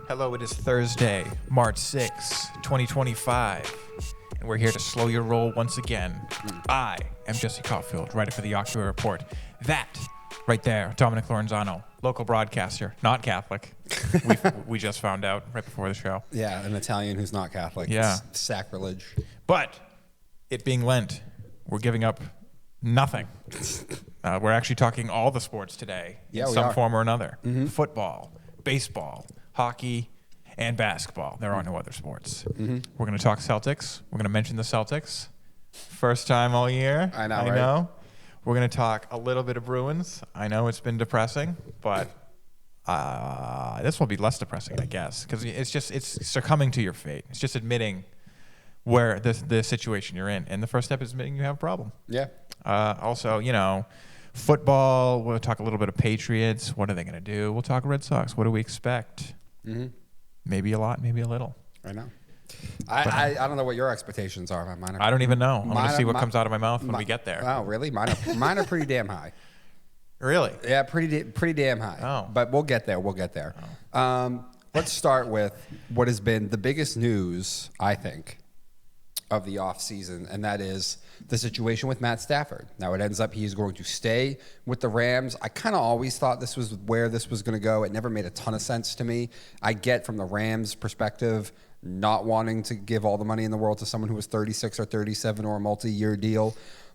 Hello, it is Thursday, March 6, 2025, and we're here to slow your roll once again. I am Jesse Caulfield, writer for the October Report. That, right there, Dominic Lorenzano, local broadcaster, not Catholic. We just found out right before the show. Yeah, an Italian who's not Catholic. Yeah. It's sacrilege. But, it being Lent, we're giving up nothing. We're actually talking all the sports today, in some form or another. Mm-hmm. Football, baseball, hockey, and basketball. There are no other sports. Mm-hmm. We're going to talk Celtics. We're going to mention the Celtics. First time all year. I know. We're going to talk a little bit of Bruins. I know it's been depressing, but this will be less depressing, I guess, because it's succumbing to your fate. It's just admitting where the situation you're in. And the first step is admitting you have a problem. Yeah. Also, football. We'll talk a little bit of Patriots. What are they going to do? We'll talk Red Sox. What do we expect? Mm-hmm. Maybe a lot, maybe a little. I know. I don't know what your expectations are. Mine are, I don't even know. I'm going to see what comes out of my mouth when we get there. Oh, really? Mine are pretty damn high. Really? Yeah, pretty damn high. Oh. But we'll get there. Oh. Let's start with what has been the biggest news, I think, of the offseason, and that is the situation with Matt Stafford. Now, it ends up he's going to stay with the Rams. I kind of always thought this was where this was going to go. It never made a ton of sense to me. I get from the Rams' perspective not wanting to give all the money in the world to someone who was 36 or 37 or a multi-year deal.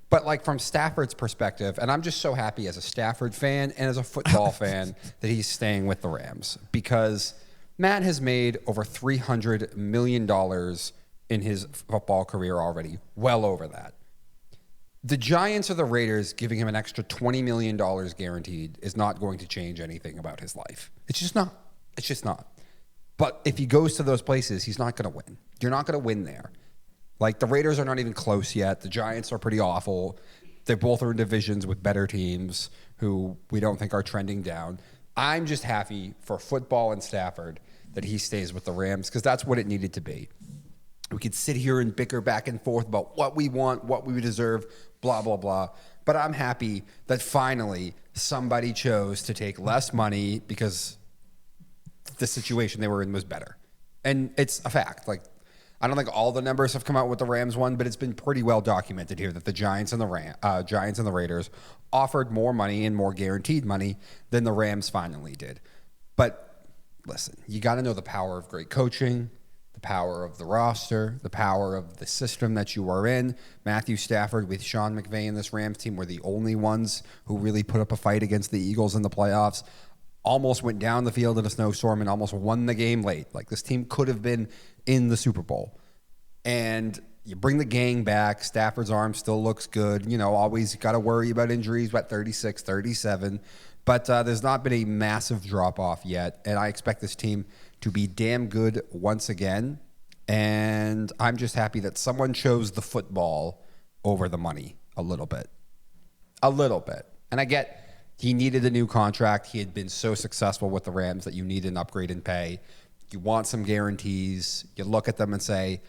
But like from Stafford's perspective, and I'm just so happy as a Stafford fan and as a football fan that he's staying with the Rams, because Matt has made over $300 million in his football career already, well over that. The Giants or the Raiders giving him an extra $20 million guaranteed is not going to change anything about his life. It's just not. But if he goes to those places, he's not going to win. You're not going to win there. Like, the Raiders are not even close yet. The Giants are pretty awful. They both are in divisions with better teams who we don't think are trending down. I'm just happy for football and Stafford that he stays with the Rams, because that's what it needed to be. We could sit here and bicker back and forth about what we want, what we deserve, blah, blah, blah. But I'm happy that finally somebody chose to take less money because the situation they were in was better. And it's a fact. Like, I don't think all the numbers have come out with the Rams one, but it's been pretty well documented here that the Giants and the Raiders offered more money and more guaranteed money than the Rams finally did. But listen, you got to know the power of great coaching, the power of the roster, the power of the system that you are in. Matthew Stafford with Sean McVay and this Rams team were the only ones who really put up a fight against the Eagles in the playoffs. Almost went down the field in a snowstorm and almost won the game late. Like, this team could have been in the Super Bowl. And you bring the gang back. Stafford's arm still looks good. Always got to worry about injuries, about 36, 37. But there's not been a massive drop-off yet. And I expect this team to be damn good once again. And I'm just happy that someone chose the football over the money a little bit. And I get he needed a new contract. He had been so successful with the Rams that you need an upgrade in pay. You want some guarantees. You look at them and say,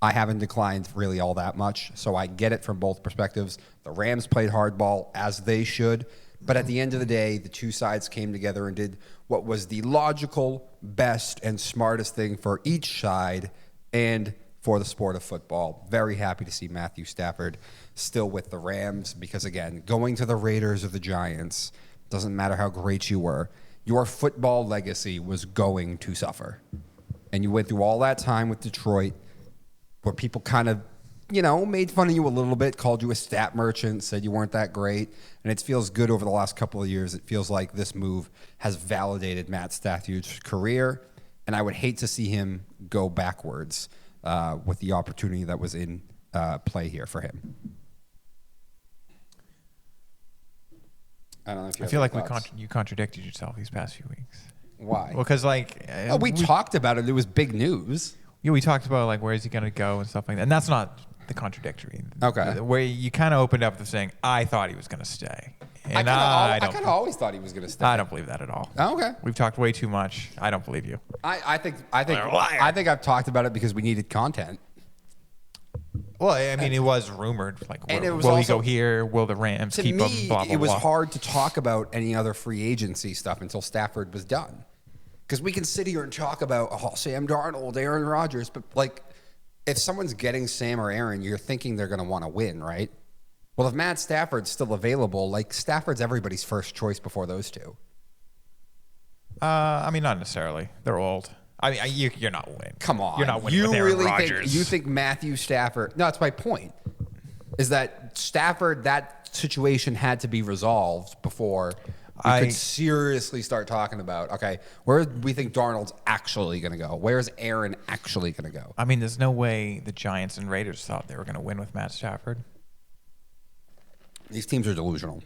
I haven't declined really all that much. So I get it from both perspectives. The Rams played hardball, as they should. But at the end of the day, the two sides came together and did what was the logical, best, and smartest thing for each side and for the sport of football. Very happy to see Matthew Stafford still with the Rams, because, again, going to the Raiders or the Giants, doesn't matter how great you were, your football legacy was going to suffer. And you went through all that time with Detroit where people kind of, made fun of you a little bit, called you a stat merchant, said you weren't that great. And it feels good over the last couple of years. It feels like this move has validated Matt Stafford's career. And I would hate to see him go backwards with the opportunity that was in play here for him. I don't know if you I feel like you contradicted yourself these past few weeks. Why? Well, because we talked about it. It was big news. Yeah, we talked about where is he going to go and stuff like that. And that's not the contradictory. Okay. Where you kind of opened up with saying, I thought he was going to stay. And I kind of always thought he was going to stay. I don't believe that at all. Oh, okay. We've talked way too much. I don't believe you. I think I've talked about it because we needed content. Well, I mean, it was rumored. Will he go here? Will the Rams keep him? Blah, blah, blah. It was hard to talk about any other free agency stuff until Stafford was done. Because we can sit here and talk about Sam Darnold, Aaron Rodgers, but like if someone's getting Sam or Aaron, you're thinking they're going to want to win, right? Well, if Matt Stafford's still available, like Stafford's everybody's first choice before those two. I mean, not necessarily. They're old. I mean, you're not winning. Come on. You're not winning with Aaron Rodgers. You think Matthew Stafford... No, that's my point. Is that Stafford, that situation had to be resolved before you could seriously start talking about, okay, where do we think Darnold's actually going to go? Where's Aaron actually going to go? I mean, there's no way the Giants and Raiders thought they were going to win with Matt Stafford. These teams are delusional.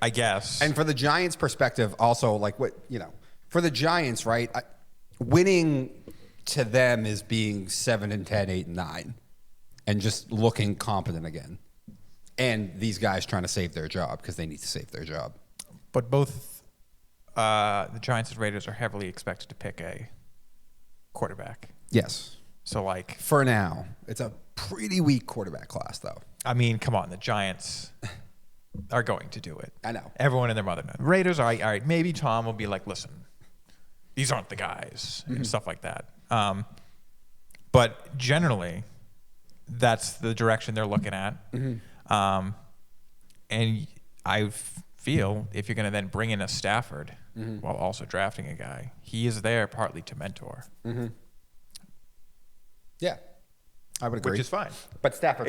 I guess. And for the Giants' perspective, also, like what, for the Giants, right, winning to them is being 7-10, 8-9, and just looking competent again. And these guys trying to save their job because they need to save their job. But both the Giants and Raiders are heavily expected to pick a quarterback. Yes. So, like... For now. It's a pretty weak quarterback class, though. I mean, come on. The Giants are going to do it. I know. Everyone and their mother knows. Raiders are, all right, maybe Tom will be like, listen, these aren't the guys, and stuff like that. But generally, that's the direction they're looking at. And I feel if you're going to then bring in a Stafford while also drafting a guy, he is there partly to mentor. Yeah, I would agree. Which is fine. But Stafford,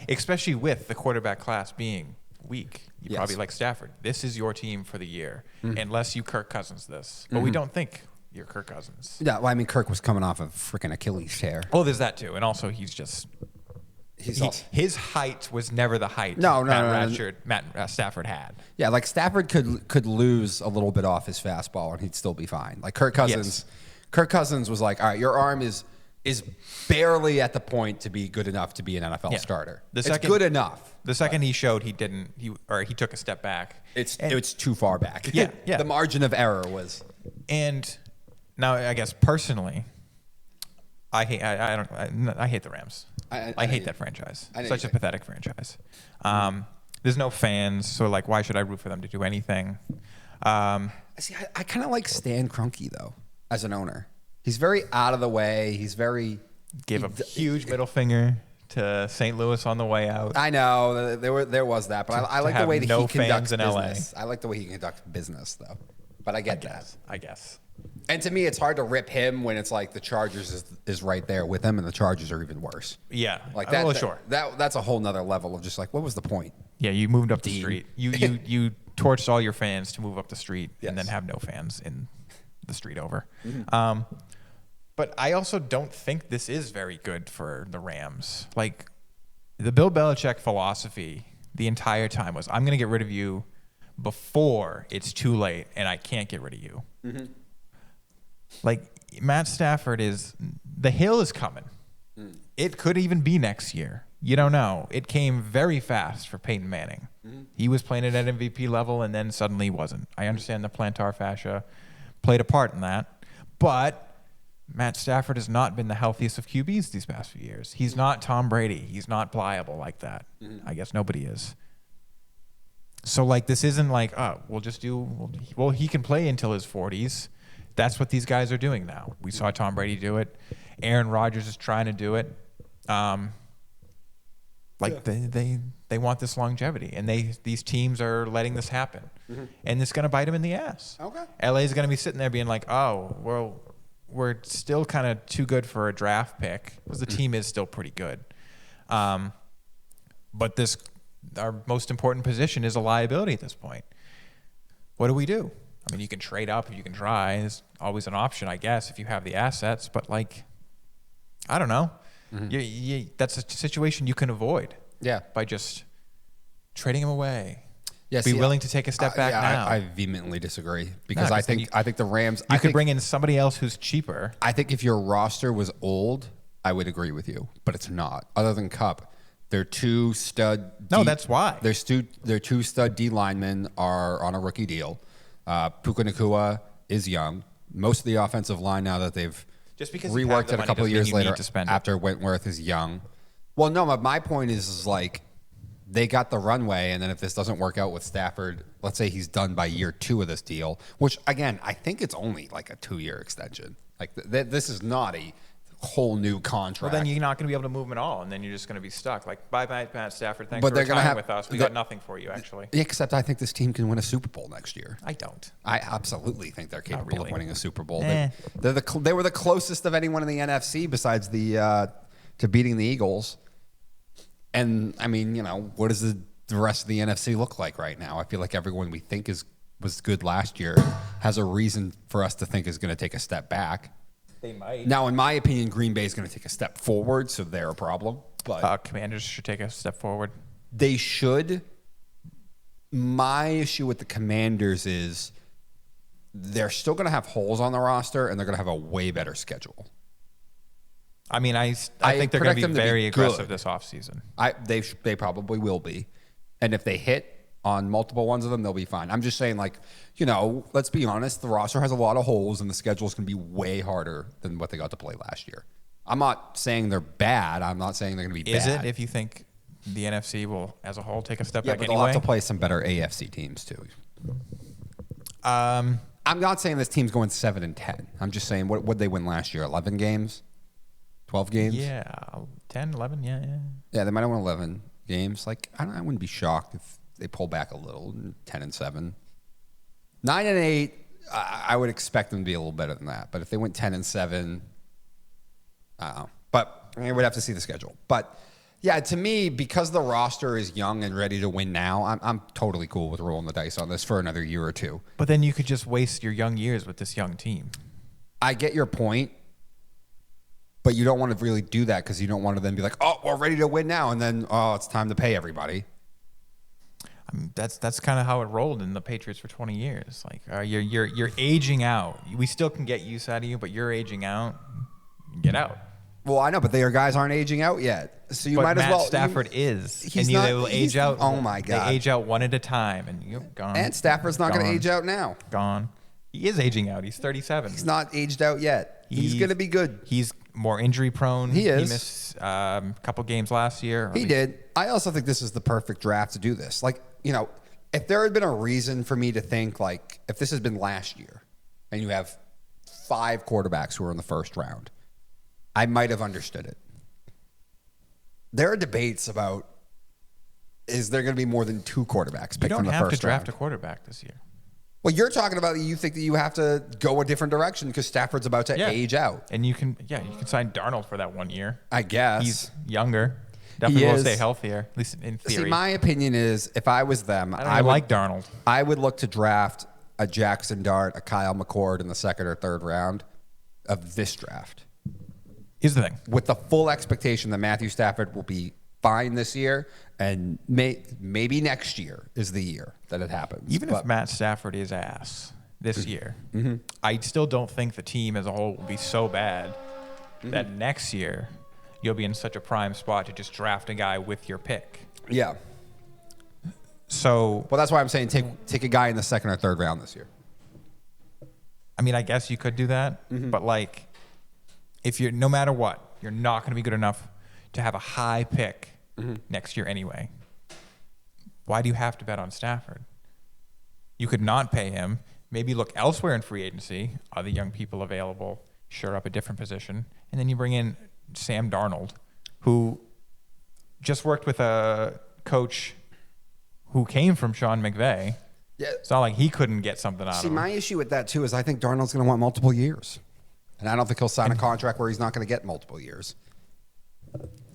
especially with the quarterback class being weak, you probably like Stafford. This is your team for the year, unless you Kirk Cousins this. But we don't think you're Kirk Cousins. Yeah, well, I mean, Kirk was coming off of freaking Achilles tear. Oh, there's that too, and also he's just. His height was never the height Matt Stafford had. Yeah, like Stafford could lose a little bit off his fastball and he'd still be fine. Like Kirk Cousins, Kirk Cousins was like, all right, your arm is barely at the point to be good enough to be an NFL starter. It's good enough. The second he showed he took a step back. It's too far back. Yeah. The margin of error was. And now I guess personally, I hate the Rams. I hate that franchise. Such a pathetic franchise. There's no fans, so like, why should I root for them to do anything? See, I kind of like Stan Kroenke though, as an owner. He's very out of the way. He's very gave a huge middle finger to St. Louis on the way out. I know there was that, but I like the way that he conducts in business. LA. I like the way he conducts business though. But I get that. I guess. And to me, it's hard to rip him when it's like the Chargers is right there with him, and the Chargers are even worse. Yeah, like that. Well, sure. That's a whole nother level of just like, what was the point? Yeah, you moved up the street. You torched all your fans to move up the street, and then have no fans in the street over. But I also don't think this is very good for the Rams. Like the Bill Belichick philosophy the entire time was, I'm going to get rid of you before it's too late, and I can't get rid of you. Like Matt Stafford the hill is coming. It could even be next year. You don't know. It came very fast for Peyton Manning. He was playing it at MVP level and then suddenly wasn't. I understand the plantar fascia played a part in that, but Matt Stafford has not been the healthiest of QBs these past few years. He's not Tom Brady. He's not pliable like that. I guess nobody is. So like this isn't like, he can play until his 40s. That's what these guys are doing now. We saw Tom Brady do it. Aaron Rodgers is trying to do it. They want this longevity, and these teams are letting this happen, and it's going to bite them in the ass. Okay. LA is going to be sitting there being like, oh, well, we're still kind of too good for a draft pick because the team is still pretty good, but our most important position is a liability at this point. What do we do? I mean, you can trade up if you can try. It's always an option, I guess, if you have the assets. But, like, I don't know. That's a situation you can avoid by just trading him away. Yeah, be willing to take a step back now. I vehemently disagree because I think the Rams... You could bring in somebody else who's cheaper. I think if your roster was old, I would agree with you. But it's not. Other than Kupp, their two stud... that's why. Their two stud D linemen are on a rookie deal. Puka Nacua is young. Most of the offensive line now that they've reworked it a couple of years later after Wentworth is young. Well, no, my point is like they got the runway, and then if this doesn't work out with Stafford, let's say he's done by year 2 of this deal, which, again, I think it's only like a 2-year extension. Like, this is not a whole new contract. Well, then you're not going to be able to move him at all, and then you're just going to be stuck. Like, bye, Matt Stafford. Thanks for retiring with us. We got nothing for you, actually. Except I think this team can win a Super Bowl next year. I don't. I absolutely think they're capable of winning a Super Bowl. Eh. They were the closest of anyone in the NFC besides to beating the Eagles. And, I mean, what does the rest of the NFC look like right now? I feel like everyone we think was good last year has a reason for us to think is going to take a step back. They might. Now, in my opinion, Green Bay is going to take a step forward, so they're a problem. But Commanders should take a step forward. They should. My issue with the Commanders is they're still going to have holes on the roster, and they're going to have a way better schedule. I mean, I think they're going to be very aggressive this offseason. They probably will be. And if they hit on multiple ones of them, they'll be fine. I'm just saying, let's be honest. The roster has a lot of holes, and the schedule is going to be way harder than what they got to play last year. I'm not saying they're bad. I'm not saying they're going to be bad. Is it if you think the NFC will, as a whole, take a step back but anyway? They'll have to play some better AFC teams, too. I'm not saying this team's going 7-10. I'm just saying, what would they win last year? 11 games? 12 games? Yeah, 10, 11, yeah. Yeah, they might have won 11 games. I wouldn't be shocked if they pull back a little, 10-7. 9-8, I would expect them to be a little better than that. But if they went 10-7, I don't know. But I would have to see the schedule. But yeah, to me, because the roster is young and ready to win now, I'm totally cool with rolling the dice on this for another year or two. But then you could just waste your young years with this young team. I get your point. But you don't want to really do that because you don't want to then be like, oh, we're ready to win now, and then it's time to pay everybody. I mean, that's kind of how it rolled in the Patriots for 20 years. Like you're aging out. We still can get use out of you, but you're aging out. Get out. Well, I know, but their guys aren't aging out yet, so you might as well. Matt Stafford is, and they will age out. Oh my God! They age out one at a time, and you're gone. And Stafford's not going to age out now. Gone. He is aging out. He's 37. He's not aged out yet. He's going to be good. He's more injury prone. He is. He missed a couple games last year. He did. I also think this is the perfect draft to do this. If there had been a reason for me to think, if this has been last year and you have 5 quarterbacks who are in the first round, I might have understood it. There are debates about, is there going to be more than 2 quarterbacks picked in the first round? You don't have to draft a quarterback this year. Well, you're talking about you think that you have to go a different direction because Stafford's about to age out. And you can sign Darnold for that 1 year. I guess. He's younger. Definitely will stay healthier, at least in theory. See, my opinion is, if I was them, I would like Darnold. I would look to draft a Jackson Dart, a Kyle McCord in the 2nd or 3rd round of this draft. Here's the thing. With the full expectation that Matthew Stafford will be fine this year, and maybe next year is the year that it happens. Even if Matt Stafford is ass this year, I still don't think the team as a whole will be so bad that next year you'll be in such a prime spot to just draft a guy with your pick. Yeah. So, well, that's why I'm saying take a guy in the 2nd or 3rd round this year. I mean, I guess you could do that, but if you're no matter what, you're not going to be good enough to have a high pick next year anyway. Why do you have to bet on Stafford? You could not pay him. Maybe look elsewhere in free agency. Other young people available, shore up a different position, and then you bring in Sam Darnold, who just worked with a coach who came from Sean McVay. Yeah. It's not like he couldn't get something out of him. See, my issue with that, too, is I think Darnold's going to want multiple years. And I don't think he'll sign a contract where he's not going to get multiple years.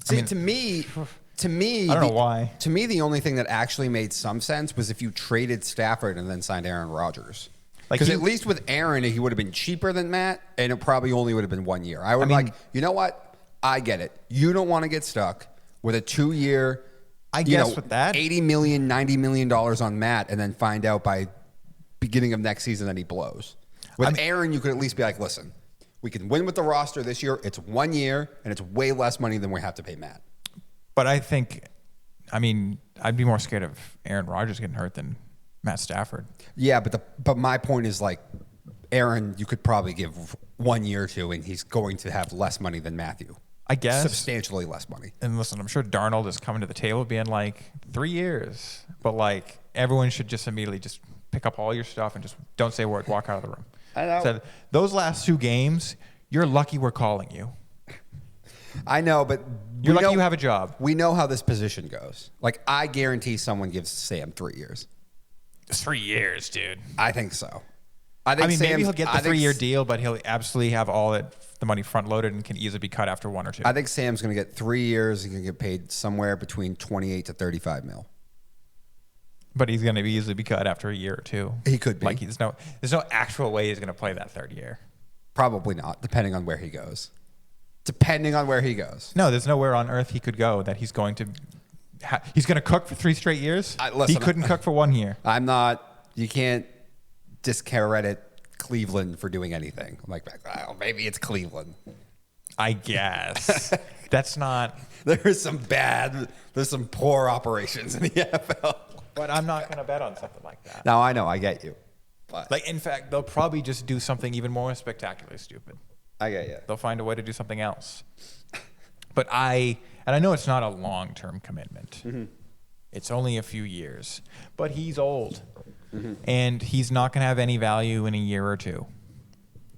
See, to me, I don't know why. To me, the only thing that actually made some sense was if you traded Stafford and then signed Aaron Rodgers. Because at least with Aaron, he would have been cheaper than Matt, and it probably only would have been 1 year. I would you know what? I get it. You don't want to get stuck with a 2-year, with that, $80 million, $90 million on Matt, and then find out by beginning of next season that he blows. With Aaron, you could at least be like, listen, we can win with the roster this year. It's 1 year, and it's way less money than we have to pay Matt. But I'd be more scared of Aaron Rodgers getting hurt than Matt Stafford. Yeah, but my point is Aaron, you could probably give 1 year or two, and he's going to have less money than Matthew. I guess. Substantially less money. And listen, I'm sure Darnold is coming to the table being like 3 years, but like everyone should just immediately just pick up all your stuff and just don't say a word, walk out of the room. I know. So those last 2 games, you're lucky we're calling you. I know, but you're lucky you have a job. We know how this position goes. Like, I guarantee someone gives Sam 3 years. 3 years, dude. I think so. I mean, maybe he'll get the 3-year deal, but he'll absolutely have all the money front loaded and can easily be cut after 1 or 2. I think Sam's going to get 3 years. He's going to get paid somewhere between 28 to 35 mil. But he's going to easily be cut after a year or 2. He could be. Like there's no actual way he's going to play that 3rd year. Probably not, depending on where he goes. No, there's nowhere on earth he could go that he's going to. He's going to cook for 3 straight years. He couldn't cook for 1 year. You can't discredit Cleveland for doing anything. I'm like, well, maybe it's Cleveland. I guess. That's not. There's some poor operations in the NFL. But I'm not going to bet on something like that. No, I know. I get you. But like, in fact, they'll probably just do something even more spectacularly stupid. I get you. They'll find a way to do something else. But I know it's not a long-term commitment. Mm-hmm. It's only a few years. But he's old. Mm-hmm. And he's not going to have any value in a year or 2.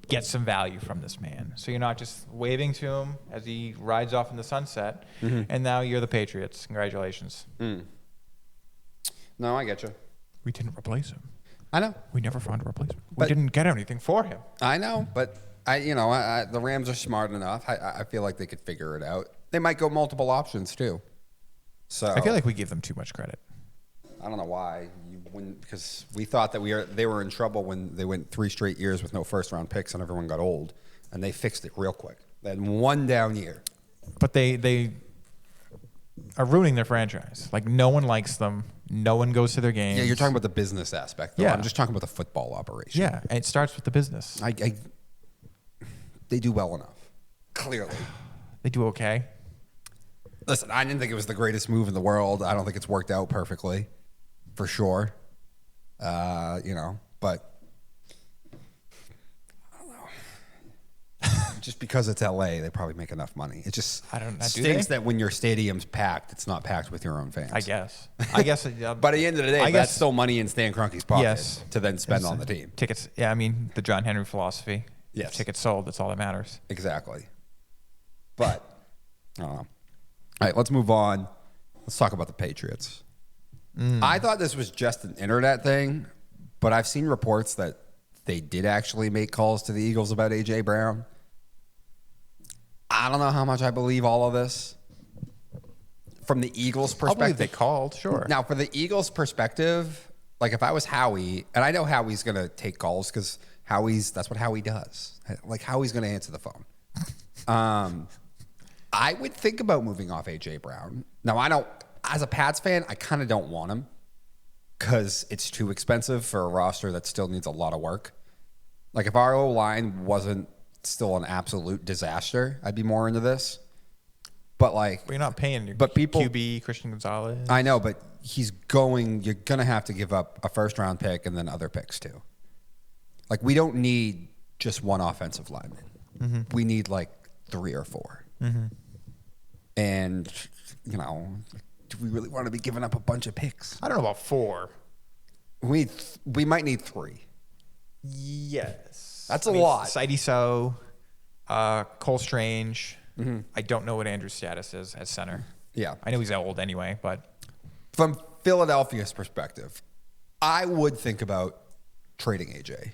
Get some value from this man. So you're not just waving to him as he rides off in the sunset, and now you're the Patriots. Congratulations. Mm. No, I get you. We didn't replace him. I know. We never found a replacement. We didn't get anything for him. I know, but the Rams are smart enough. I feel like they could figure it out. They might go multiple options too. So I feel like we give them too much credit. I don't know why. Because we thought that they were in trouble when they went 3 straight years with no first-round picks and everyone got old, and they fixed it real quick. They had 1 down year. But they are ruining their franchise. Like, no one likes them. No one goes to their games. Yeah, you're talking about the business aspect, though. Yeah. I'm just talking about the football operation. Yeah, and it starts with the business. They do well enough. Clearly. They do okay. Listen, I didn't think it was the greatest move in the world. I don't think it's worked out perfectly, for sure. But I don't know. Just because it's LA, they probably make enough money. It just stinks that when your stadium's packed, it's not packed with your own fans. I guess. But at the end of the day, that's still money in Stan Kroenke's pocket to then spend on the team. Tickets. Yeah, I mean, the John Henry philosophy. Yes. Tickets sold. That's all that matters. Exactly. But, I don't know. All right, let's move on. Let's talk about the Patriots. I thought this was just an internet thing, but I've seen reports that they did actually make calls to the Eagles about A.J. Brown. I don't know how much I believe all of this. From the Eagles' perspective. I believe they called, sure. Now, for the Eagles' perspective, like if I was Howie, and I know Howie's going to take calls because that's what Howie does. Like Howie's going to answer the phone. I would think about moving off A.J. Brown. Now, as a Pats fan, I kind of don't want him because it's too expensive for a roster that still needs a lot of work. Like if our O-line wasn't still an absolute disaster, I'd be more into this. But you're not paying your QB, Christian Gonzalez. I know, but you're going to have to give up a first-round pick and then other picks too. Like we don't need just one offensive lineman. Mm-hmm. We need 3 or 4. Mm-hmm. And, do we really want to be giving up a bunch of picks? I don't know about 4. We might need 3. Yes. That's a lot. Sidey So, Cole Strange. Mm-hmm. I don't know what Andrew's status is at center. Yeah. I know he's old anyway, but. From Philadelphia's perspective, I would think about trading AJ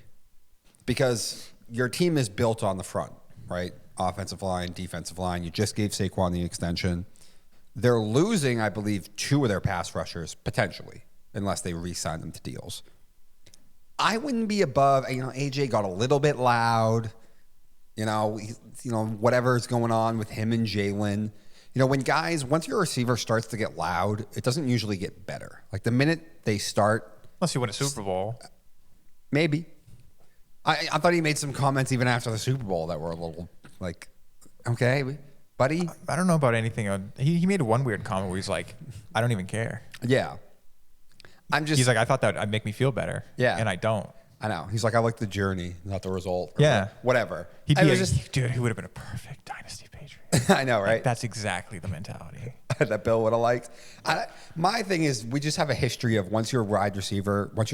because your team is built on the front, right? Offensive line, defensive line. You just gave Saquon the extension. They're losing, I believe, 2 of their pass rushers, potentially, unless they re-sign them to deals. I wouldn't be above, AJ got a little bit loud. Whatever's going on with him and Jalen. Once your receiver starts to get loud, it doesn't usually get better. Like the minute they start. Unless you win a Super Bowl. Maybe. I thought he made some comments even after the Super Bowl that were a little okay, buddy. I don't know about anything. He made one weird comment where he's like, I don't even care. Yeah. He's like, I thought that would make me feel better. Yeah. And I don't. I know. He's like, I like the journey, not the result. Yeah. Whatever. Dude, he would have been a perfect dynasty Patriot. I know, right? Like, that's exactly the mentality. That Bill would have liked. My thing is, we just have a history of once your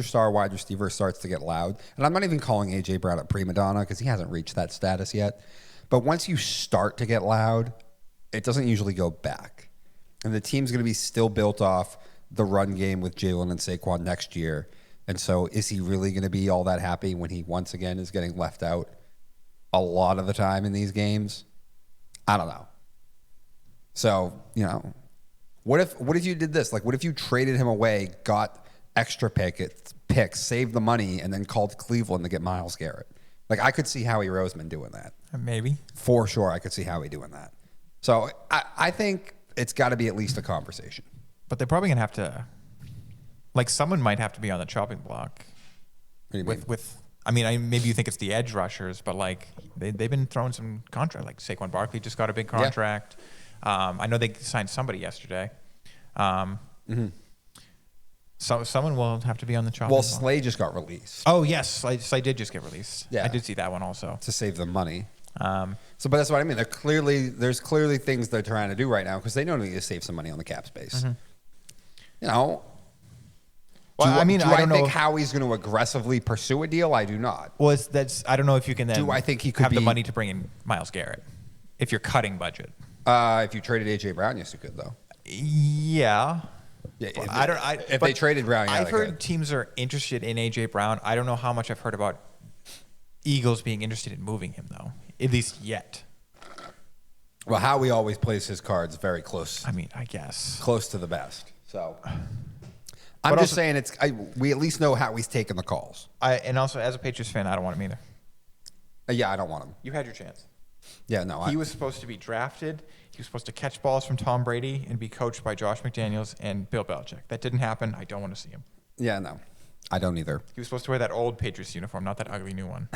star wide receiver starts to get loud, and I'm not even calling A.J. Brown a prima donna because he hasn't reached that status yet, but once you start to get loud, it doesn't usually go back. And the team's going to be still built off the run game with Jalen and Saquon next year. And so is he really going to be all that happy when he once again is getting left out a lot of the time in these games? I don't know. So, what if you did this? Like, what if you traded him away, got extra picks, saved the money, and then called Cleveland to get Myles Garrett? Like, I could see Howie Roseman doing that. Maybe. For sure, I could see Howie doing that. So I think it's got to be at least a conversation. But they're probably going to have to, like, someone might have to be on the chopping block. Maybe you think it's the edge rushers, but, like, they've been throwing some contract. Like, Saquon Barkley just got a big contract. Yeah. I know they signed somebody yesterday. So someone will have to be on the chopping block. Well, Slay just got released. Oh, yes. Slay did just get released. Yeah. I did see that one also. To save them money. But that's what I mean. There's clearly things they're trying to do right now because they know they need to save some money on the cap space. Well, I don't know think Howie's going to aggressively pursue a deal? I do not. Well, I don't know if you can then. Do I think he could have the money to bring in Myles Garrett if you're cutting budget? If you traded A.J. Brown, yes, you could though. Yeah. If they traded Brown, yeah, I've heard teams are interested in A.J. Brown. I don't know how much I've heard about Eagles being interested in moving him though, at least yet. Well, Howie always plays his cards very close. I guess close to the best. So. I'm just saying we at least know how he's taking the calls. And also, as a Patriots fan, I don't want him either. Yeah, I don't want him. You had your chance. Yeah, no. He was supposed to be drafted. He was supposed to catch balls from Tom Brady and be coached by Josh McDaniels and Bill Belichick. That didn't happen. I don't want to see him. Yeah, no. I don't either. He was supposed to wear that old Patriots uniform, not that ugly new one.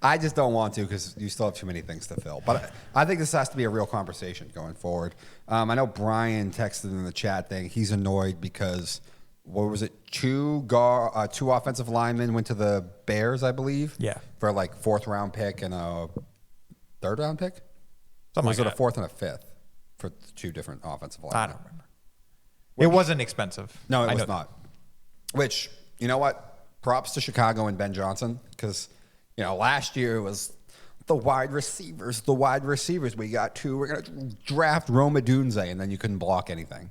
I just don't want to because you still have too many things to fill. But I think this has to be a real conversation going forward. I know Brian texted in the chat thing. He's annoyed because, what was it, two offensive linemen went to the Bears, I believe? Yeah. For like 4th-round pick and a 3rd-round pick? Something was like it a 4th and a 5th for 2 different offensive linemen? I don't remember. It wasn't expensive. No, it was not. Which, you know what? Props to Chicago and Ben Johnson because – last year it was the wide receivers. We got 2. We're going to draft Roma Dunze, and then you couldn't block anything.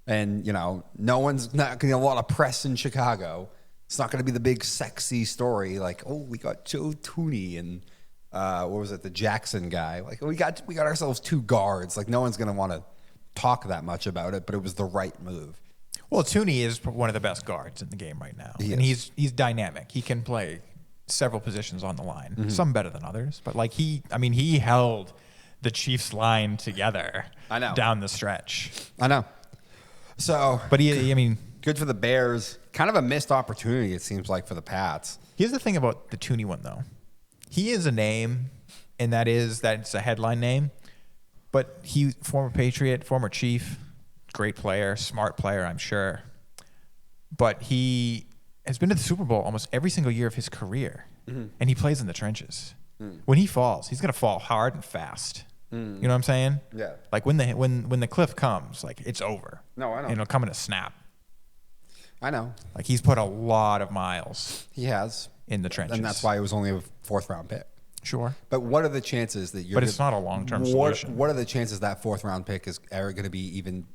And, no one's not going to get a lot of press in Chicago. It's not going to be the big sexy story like, oh, we got Joe Tooney and, what was it, the Jackson guy. Like, we got ourselves 2 guards. Like, no one's going to want to talk that much about it, but it was the right move. Well, Tooney is one of the best guards in the game right now. He's dynamic. He can play several positions on the line, some better than others, but like he held the Chiefs line together. I know. Down the stretch. I know. So, but good for the Bears. Kind of a missed opportunity, it seems like, for the Pats. Here's the thing about the Tooney one, though. He is a name, and that's a headline name, but he former Patriot, former Chief, great player, smart player, I'm sure, but he has been to the Super Bowl almost every single year of his career, and he plays in the trenches. When he falls, he's going to fall hard and fast. You know what I'm saying? Yeah. Like when the cliff comes, like it's over. No, I know. And it'll come in a snap. I know. Like he's put a lot of miles. He has in the trenches, and that's why it was only a 4th-round pick. Sure. But what are the chances that you're? But it's not a long-term solution. What are the chances that 4th-round pick is ever going to be even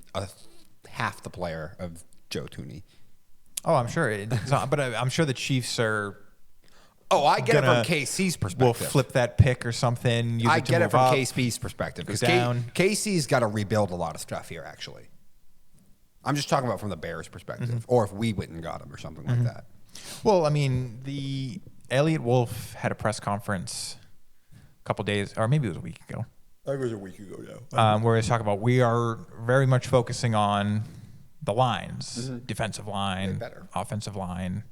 half the player of Joe Tooney? Oh, I'm sure. But I'm sure the Chiefs are. Oh, I get it from KC's perspective. We'll flip that pick or something. I get it from KC's perspective because KC's got to rebuild a lot of stuff here. Actually, I'm just talking about from the Bears' perspective, or if we went and got him or something like that. Well, the Elliot Wolf had a press conference a couple days, or maybe it was a week ago. I think it was a week ago now. Where he's talking about we are very much focusing on the lines, defensive line, offensive line,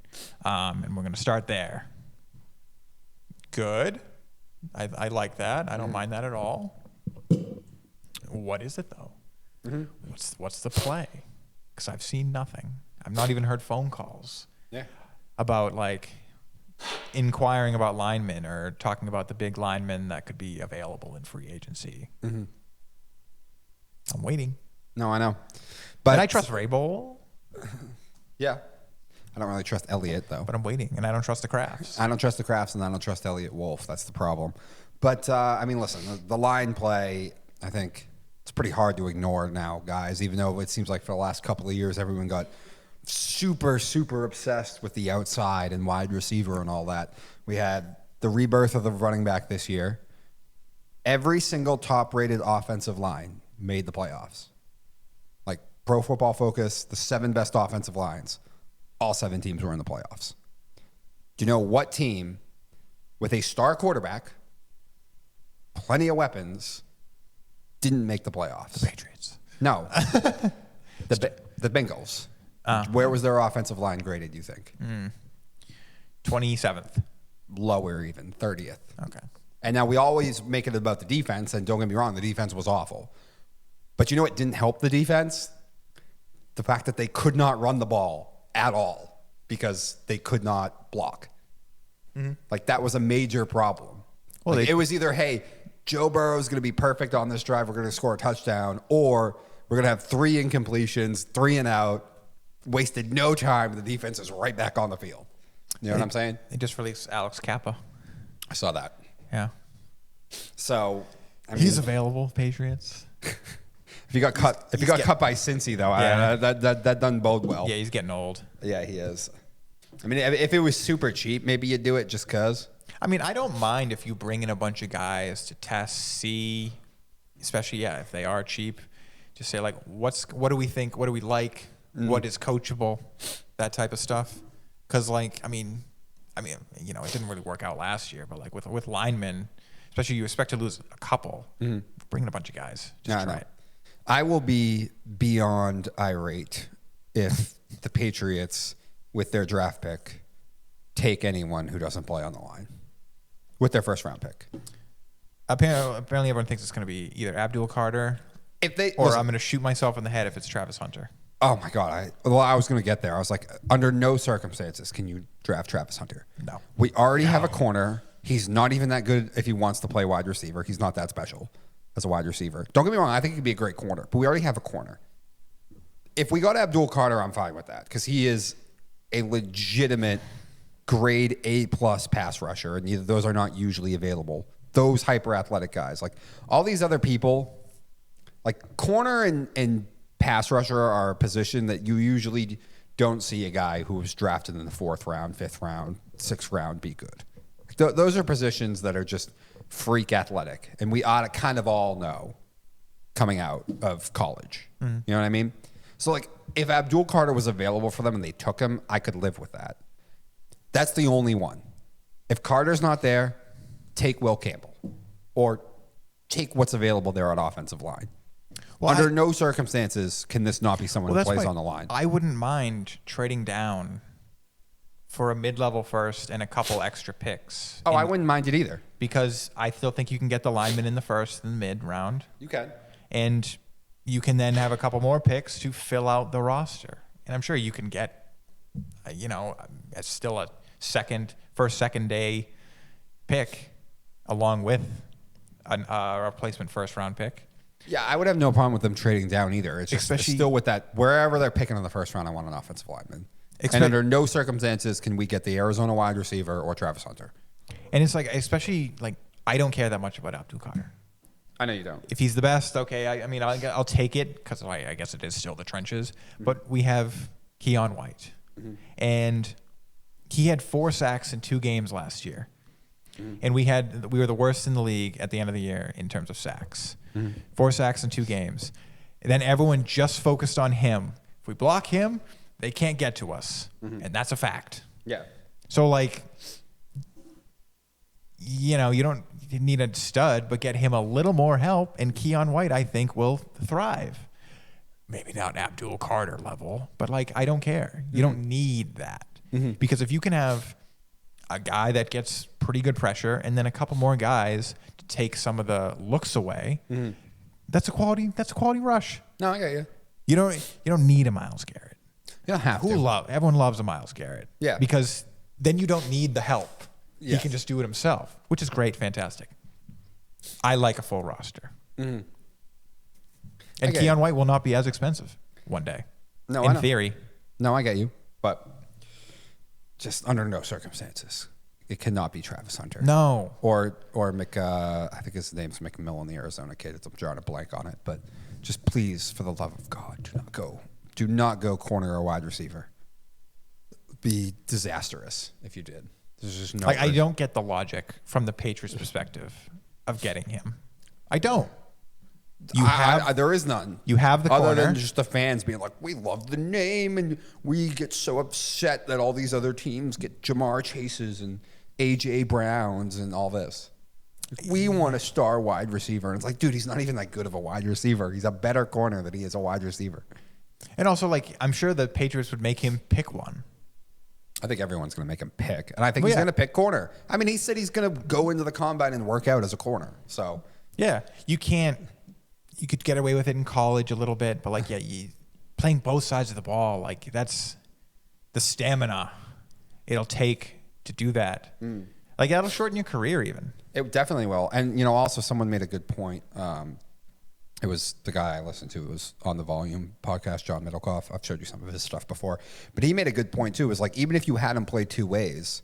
and we're going to start there. Good. I like that. I don't mind that at all. What is it, though? What's the play? Because I've seen nothing. I've not even heard phone calls about, like, inquiring about linemen or talking about the big linemen that could be available in free agency. I'm waiting. No, I know. But and I trust Rabel. Yeah. I don't really trust Elliott, though. But I'm waiting, and I don't trust the Crafts. I don't trust the Crafts, and I don't trust Elliott Wolf. That's the problem. But, I mean, listen, the line play, I think it's pretty hard to ignore now, guys, even though it seems like for the last couple of years everyone got super, super obsessed with the outside and wide receiver and all that. We had the rebirth of the running back this year. Every single top-rated offensive line made the playoffs. Like Pro Football Focus, the 7 best offensive lines, all 7 teams were in the playoffs. Do you know what team with a star quarterback, plenty of weapons, didn't make the playoffs? The Patriots. No. the Bengals. Where was their offensive line graded, do you think? 27th. Lower even, 30th. Okay. And now we always make it about the defense, and don't get me wrong, the defense was awful. But you know what didn't help the defense? The fact that they could not run the ball at all because they could not block. Like, that was a major problem. Well, it was either, hey, Joe Burrow is going to be perfect on this drive, we're going to score a touchdown, or we're going to have 3 incompletions, 3 and out, wasted no time, the defense is right back on the field. You know what I'm saying? They just released Alex Kappa. I saw that. Yeah. So, I mean, he's available, Patriots. If he got cut by Cincy, though, Yeah. that doesn't bode well. Yeah, he's getting old. Yeah, he is. I mean, if it was super cheap, maybe you'd do it just because. I mean, I don't mind if you bring in a bunch of guys to test, see, especially, if they are cheap. Just say, like, what do we think? What do we like? What is coachable? That type of stuff. Because, like, I mean, you know, it didn't really work out last year, but, like, with linemen, especially you expect to lose a couple, bring in a bunch of guys. Just try it. I will be beyond irate if the Patriots, with their draft pick, take anyone who doesn't play on the line with their first-round pick. Apparently everyone thinks it's going to be either Abdul Carter I'm going to shoot myself in the head if it's Travis Hunter. Oh, my God. I was going to get there. I was like, under no circumstances can you draft Travis Hunter. No. We already have a corner. He's not even that good if he wants to play wide receiver. He's not that special as a wide receiver. Don't get me wrong. I think he'd be a great corner, but we already have a corner. If we got Abdul Carter, I'm fine with that because he is a legitimate grade A+ pass rusher, and those are not usually available. Those hyper-athletic guys. Like, all these other people, like, corner and pass rusher are a position that you usually don't see a guy who was drafted in the 4th round, 5th round, 6th round be good. Those are positions that are just freak athletic, and we ought to kind of all know coming out of college. You know what I mean? So, like, if Abdul Carter was available for them and they took him, I could live with that. That's the only one. If Carter's not there, take Will Campbell or take what's available there at offensive line. Well, under no circumstances can this not be someone who plays on the line. I wouldn't mind trading down for a mid-level first and a couple extra picks. Oh, I wouldn't mind it either. Because I still think you can get the lineman in the first and the mid-round. You can. And you can then have a couple more picks to fill out the roster. And I'm sure you can get, still a second day pick along with a replacement first-round pick. Yeah, I would have no problem with them trading down either. It's just still with that, wherever they're picking in the first round, I want an offensive lineman. And under no circumstances can we get the Arizona wide receiver or Travis Hunter. And it's like, especially, like, I don't care that much about Abdul Carter. I know you don't. If he's the best, okay, I'll take it because I guess it is still the trenches. But we have Keon White. And he had 4 sacks in 2 games last year. And we were the worst in the league at the end of the year in terms of sacks. 4 sacks in 2 games. And then everyone just focused on him. If we block him, they can't get to us. And that's a fact. Yeah. So, like, you don't need a stud, but get him a little more help, and Keon White, I think, will thrive. Maybe not Abdul Carter level, but, like, I don't care. You don't need that. Because if you can have a guy that gets pretty good pressure and then a couple more guys to take some of the looks away, that's a quality rush. No, I got you. You don't need a Myles Garrett. You don't have to. Everyone loves a Myles Garrett. Yeah. Because then you don't need the help. Yes. He can just do it himself, which is great, fantastic. I like a full roster. Mm-hmm. And Keon White will not be as expensive one day. No, in theory. No, I get you, but just under no circumstances. It cannot be Travis Hunter. No. Or I think his name's McMillan, the Arizona kid. I'm drawing a blank on it, but just please, for the love of God, do not go corner or wide receiver. Be disastrous if you did. There's just no. I don't get the logic from the Patriots' perspective of getting him. I don't. There is none. You have the other corner. than just the fans being like, we love the name, and we get so upset that all these other teams get Jamar Chases and AJ Browns and all this. We want a star wide receiver, and it's like, dude, he's not even that good of a wide receiver. He's a better corner than he is a wide receiver. And also, like, I'm sure the Patriots would make him pick one. I think everyone's going to make him pick, and I think he's going to pick corner. I mean, he said he's going to go into the combine and work out as a corner. So yeah, you can't. You could get away with it in college a little bit, but like, playing both sides of the ball, like that's the stamina it'll take to do that. Like that'll shorten your career even. It definitely will. And, also someone made a good point. It was the guy I listened to. It was on the Volume podcast, John Middlecoff. I've showed you some of his stuff before. But he made a good point, too. It was like, even if you had him play two ways,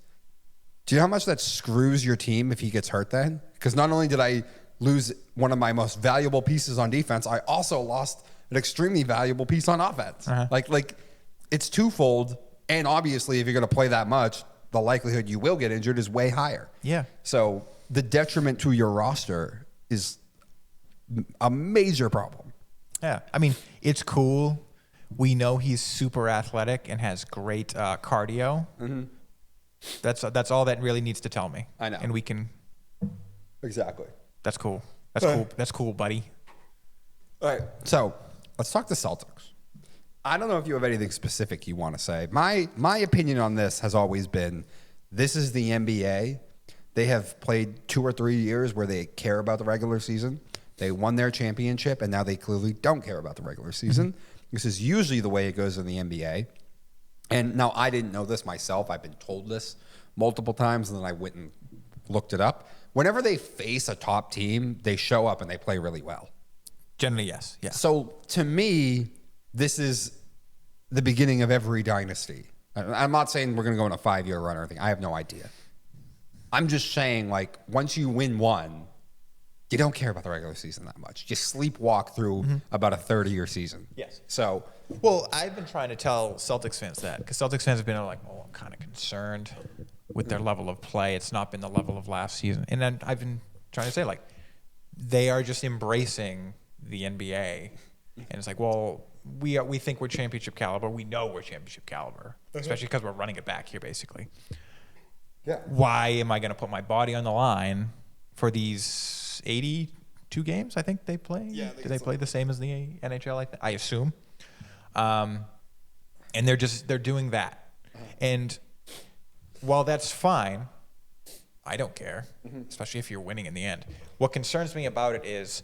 do you know how much that screws your team if he gets hurt then? Because not only did I lose one of my most valuable pieces on defense, I also lost an extremely valuable piece on offense. Like it's twofold. And obviously, if you're going to play that much, the likelihood you will get injured is way higher. Yeah. So the detriment to your roster is a major problem. Yeah. I mean, it's cool. We know he's super athletic and has great cardio. Mm-hmm. That's all that really needs to tell me. I know. And we can. Exactly. That's cool. That's cool, buddy. All right. So let's talk the Celtics. I don't know if you have anything specific you want to say. My opinion on this has always been, this is the NBA. They have played 2 or 3 years where they care about the regular season. They won their championship, and now they clearly don't care about the regular season. This is usually the way it goes in the NBA. And now I didn't know this myself. I've been told this multiple times, and then I went and looked it up. Whenever they face a top team, they show up and they play really well. Generally, yes. Yeah. So to me, this is the beginning of every dynasty. I'm not saying we're going to go on a 5-year run or anything. I have no idea. I'm just saying, like, once you win one, you don't care about the regular season that much. Just sleepwalk through about a 30-year season. Yes. So, well, I've been trying to tell Celtics fans that, because Celtics fans have been like, oh, I'm kind of concerned with their level of play. It's not been the level of last season. And then I've been trying to say, like, they are just embracing the NBA. And it's like, well, we think we're championship caliber. We know we're championship caliber, especially because we're running it back here, basically. yeah. Why am I going to put my body on the line for these 82 games I think they play? Yeah. Do they play the same as the NHL, I assume? And they're doing that. And while that's fine, I don't care, especially if you're winning in the end. What concerns me about it is,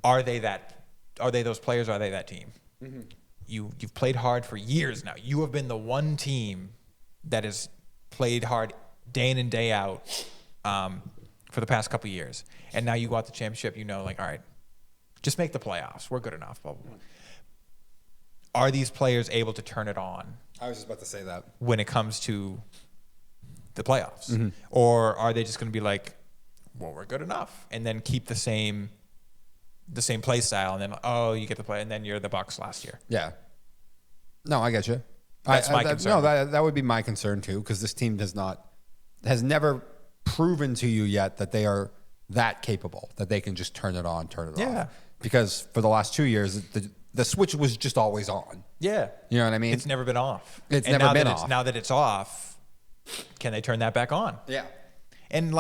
are they those players? Are they that team? You've played hard for years now. You have been the one team that has played hard day in and day out for the past couple of years. And now you go out the championship, like, all right, just make the playoffs. We're good enough. Blah, blah, blah. Are these players able to turn it on? I was just about to say that. When it comes to the playoffs? Or are they just going to be like, well, we're good enough, and then keep the same play style, and then, you get the play, and then you're the Bucks last year? Yeah. No, I get you. That's my concern. No, that would be my concern too, because this team has never proven to you yet that they are that capable, that they can just turn it on, turn it off. Because for the last 2 years, the switch was just always on. Yeah. You know what I mean? It's never been off. It's never been off. Now that it's off, can they turn that back on? Yeah. And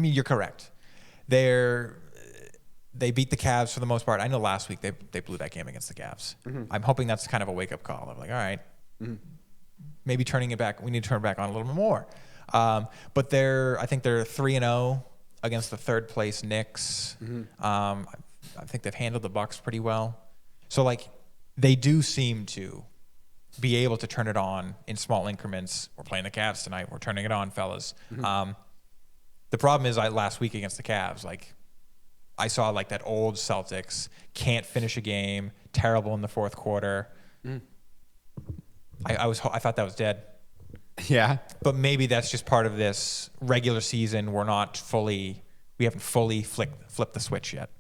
you're correct. They beat the Cavs for the most part. I know last week they blew that game against the Cavs. I'm hoping that's kind of a wake-up call. I'm like, all right, maybe turning it back. We need to turn it back on a little bit more. But I think they're 3-0 against the third place Knicks. I think they've handled the Bucks pretty well. So they do seem to be able to turn it on in small increments. We're playing the Cavs tonight. We're turning it on, fellas. Mm-hmm. The problem is, last week against the Cavs, like, I saw like that old Celtics can't finish a game, terrible in the fourth quarter. I thought that was dead. Yeah. But maybe that's just part of this regular season. We haven't fully flipped the switch yet.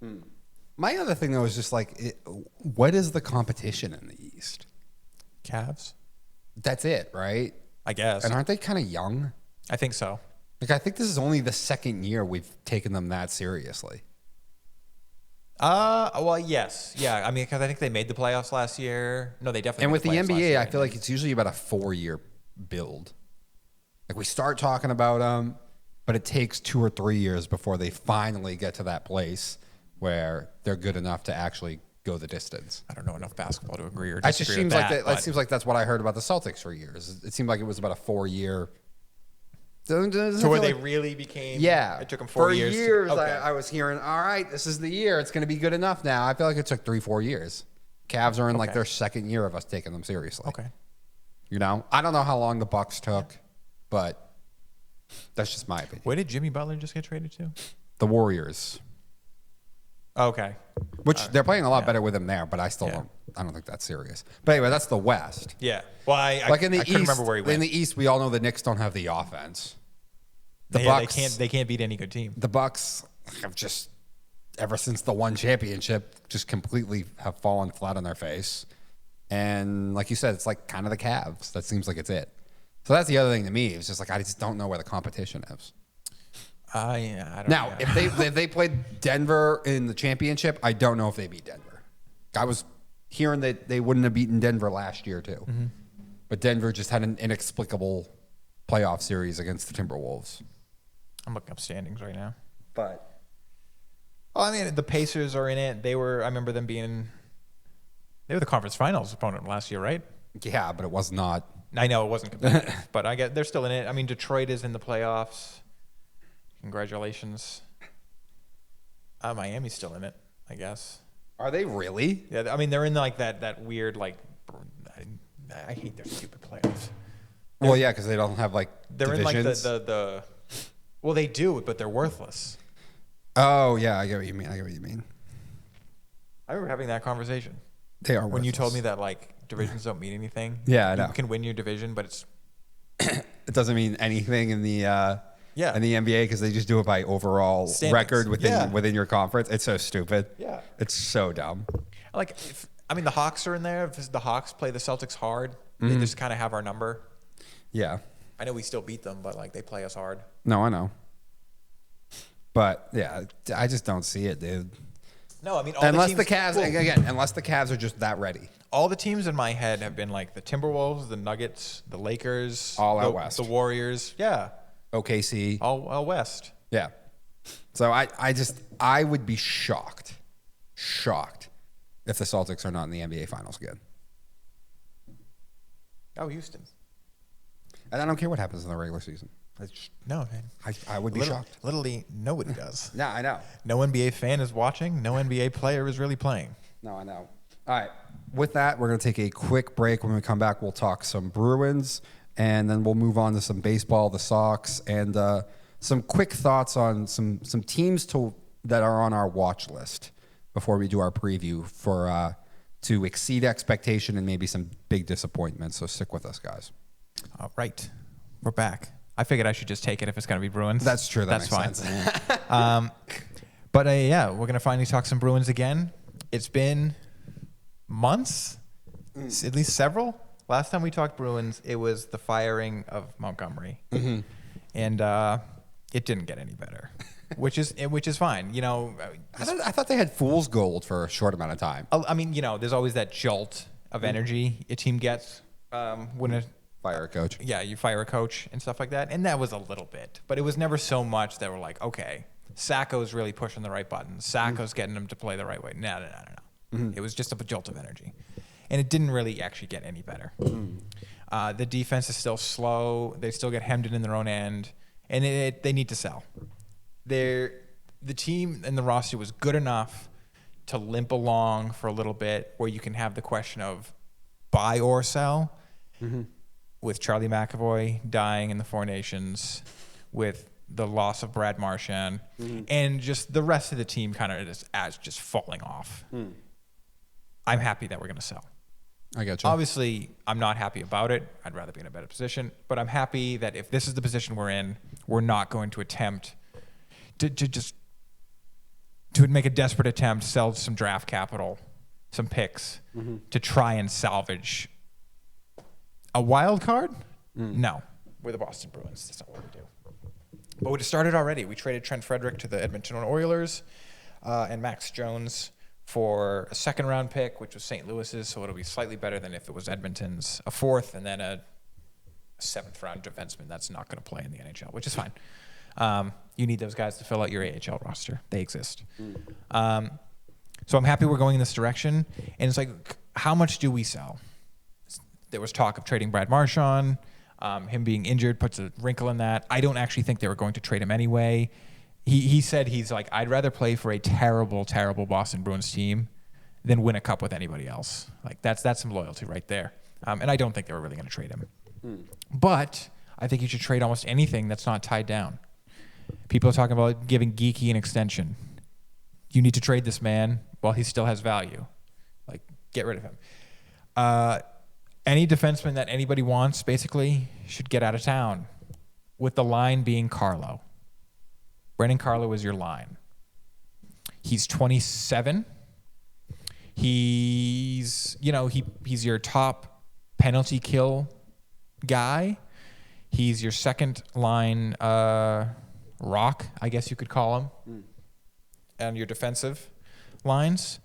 My other thing though is just like, what is the competition in the East? Cavs. That's it, right? I guess. And aren't they kind of young? I think so. Like, I think this is only the second year we've taken them that seriously. Well, yes. Yeah, I mean, because I think they made the playoffs last year. No, they definitely And made with the playoffs last NBA, year. I feel like it's usually about a 4-year build. Like, we start talking about them, but it takes 2 or 3 years before they finally get to that place where they're good enough to actually go the distance. I don't know enough basketball to agree or It disagree just seems with like that. it seems like that's what I heard about the Celtics for years. It seemed like it was about a 4-year. So where they really became... Yeah. It took them 4 years. For years, Okay. I was hearing, all right, this is the year. It's going to be good enough now. I feel like it took 3-4 years. Cavs are in like their second year of us taking them seriously. Okay. You know? I don't know how long the Bucks took, but that's just my opinion. Where did Jimmy Butler just get traded to? The Warriors. Okay. Which they're playing a lot better with him there, but I don't think that's serious. But anyway, that's the West. Yeah. Well, I Like in the I couldn't East, remember where he went. in the East, we all know the Knicks don't have the offense. The Yeah, Bucks, they can't beat any good team. the Bucks have just, ever since the one championship, just completely have fallen flat on their face. And like you said, it's like kind of the Cavs. That seems like it's it. So that's the other thing to me. It's just like I just don't know where the competition is. Yeah, I don't Now, know. if they played Denver in the championship, I don't know if they beat Denver. I was hearing that they wouldn't have beaten Denver last year too, but Denver just had an inexplicable playoff series against the Timberwolves. I'm looking up standings right now. But I mean, the Pacers are in it. I remember them being... They were the conference finals opponent last year, right? yeah, but it was not. I know it wasn't competitive, but I get they're still in it. I mean, Detroit is in the playoffs. Congratulations. Miami's still in it, I guess. Are they really? Yeah, I mean, they're in like that weird, like, I hate their stupid playoffs. Well, yeah, because they don't have like They're divisions. in like the well, they do, but they're worthless. Oh yeah, I get what you mean. I remember having that conversation. They are When you worthless. told me that like divisions don't mean anything. Yeah, I know. You can win your division, but it's it doesn't mean anything in the Yeah. in the NBA because they just do it by overall Standings. record Yeah. within your conference. It's so stupid. Yeah. It's so dumb. like the Hawks are in there. If the Hawks play the Celtics hard, they just kind of have our number. Yeah. I know we still beat them, but like they play us hard. No, I know. But yeah, I just don't see it, dude. No, I mean Unless the Cavs are just that ready. all the teams in my head have been like the Timberwolves, the Nuggets, the Lakers, All out the, west. the Warriors. Yeah, OKC. all West. Yeah. So I would be shocked if the Celtics are not in the NBA Finals again. Oh, Houston. And I don't care what happens in the regular season. No, man. I would be shocked. Literally, nobody does. Yeah, I know. No NBA fan is watching. No NBA player is really playing. No, I know. All right. With that, we're going to take a quick break. When we come back, we'll talk some Bruins, and then we'll move on to some baseball, the Sox, and some quick thoughts on some teams that are on our watch list before we do our preview for to exceed expectation and maybe some big disappointments. So stick with us, guys. All right, we're back. I figured I should just take it if it's going to be Bruins. That's true. That's fine. Sense. But yeah, we're going to finally talk some Bruins again. It's been months, at least several. Last time we talked Bruins, it was the firing of Montgomery, and it didn't get any better, which is fine. You know, I thought they had fool's gold for a short amount of time. I mean, you know, there's always that jolt of energy a team gets when Fire a coach. Yeah, you fire a coach and stuff like that. And that was a little bit. But it was never so much that we're like, okay, Sacco's really pushing the right buttons. Sacco's getting them to play the right way. No. It was just a jolt of energy. And it didn't really actually get any better. The defense is still slow. They still get hemmed in their own end. And they need to sell. The team and the roster was good enough to limp along for a little bit where you can have the question of buy or sell. with Charlie McAvoy dying in the Four Nations, with the loss of Brad Marchand, and just the rest of the team kind of just falling off. I'm happy that we're going to sell. I got you. Obviously, I'm not happy about it. I'd rather be in a better position. But I'm happy that if this is the position we're in, we're not going to attempt to make a desperate attempt, sell some draft capital, some picks, to try and salvage a wild card. No, we're the Boston Bruins. That's not what we do. But it started already. We traded Trent Frederick to the Edmonton Oilers and Max Jones for a second-round pick, which was St. Louis's, so it'll be slightly better than if it was Edmonton's, a fourth, and then a seventh-round defenseman that's not going to play in the NHL, which is fine. You need those guys to fill out your AHL roster. They exist. So I'm happy we're going in this direction. And it's like, how much do we sell? There was talk of trading Brad Marchand. Him being injured puts a wrinkle in that. I don't actually think they were going to trade him anyway. He said he's like, I'd rather play for a terrible, terrible Boston Bruins team than win a cup with anybody else. Like that's some loyalty right there. And I don't think they were really going to trade him. But I think you should trade almost anything that's not tied down. People are talking about giving Geeky an extension. You need to trade this man while he still has value. Like, get rid of him. Any defenseman that anybody wants, basically, should get out of town, with the line being Carlo. Brandon Carlo is your line. He's 27. He's your top penalty kill guy. He's your second line rock, I guess you could call him, and your defensive lines.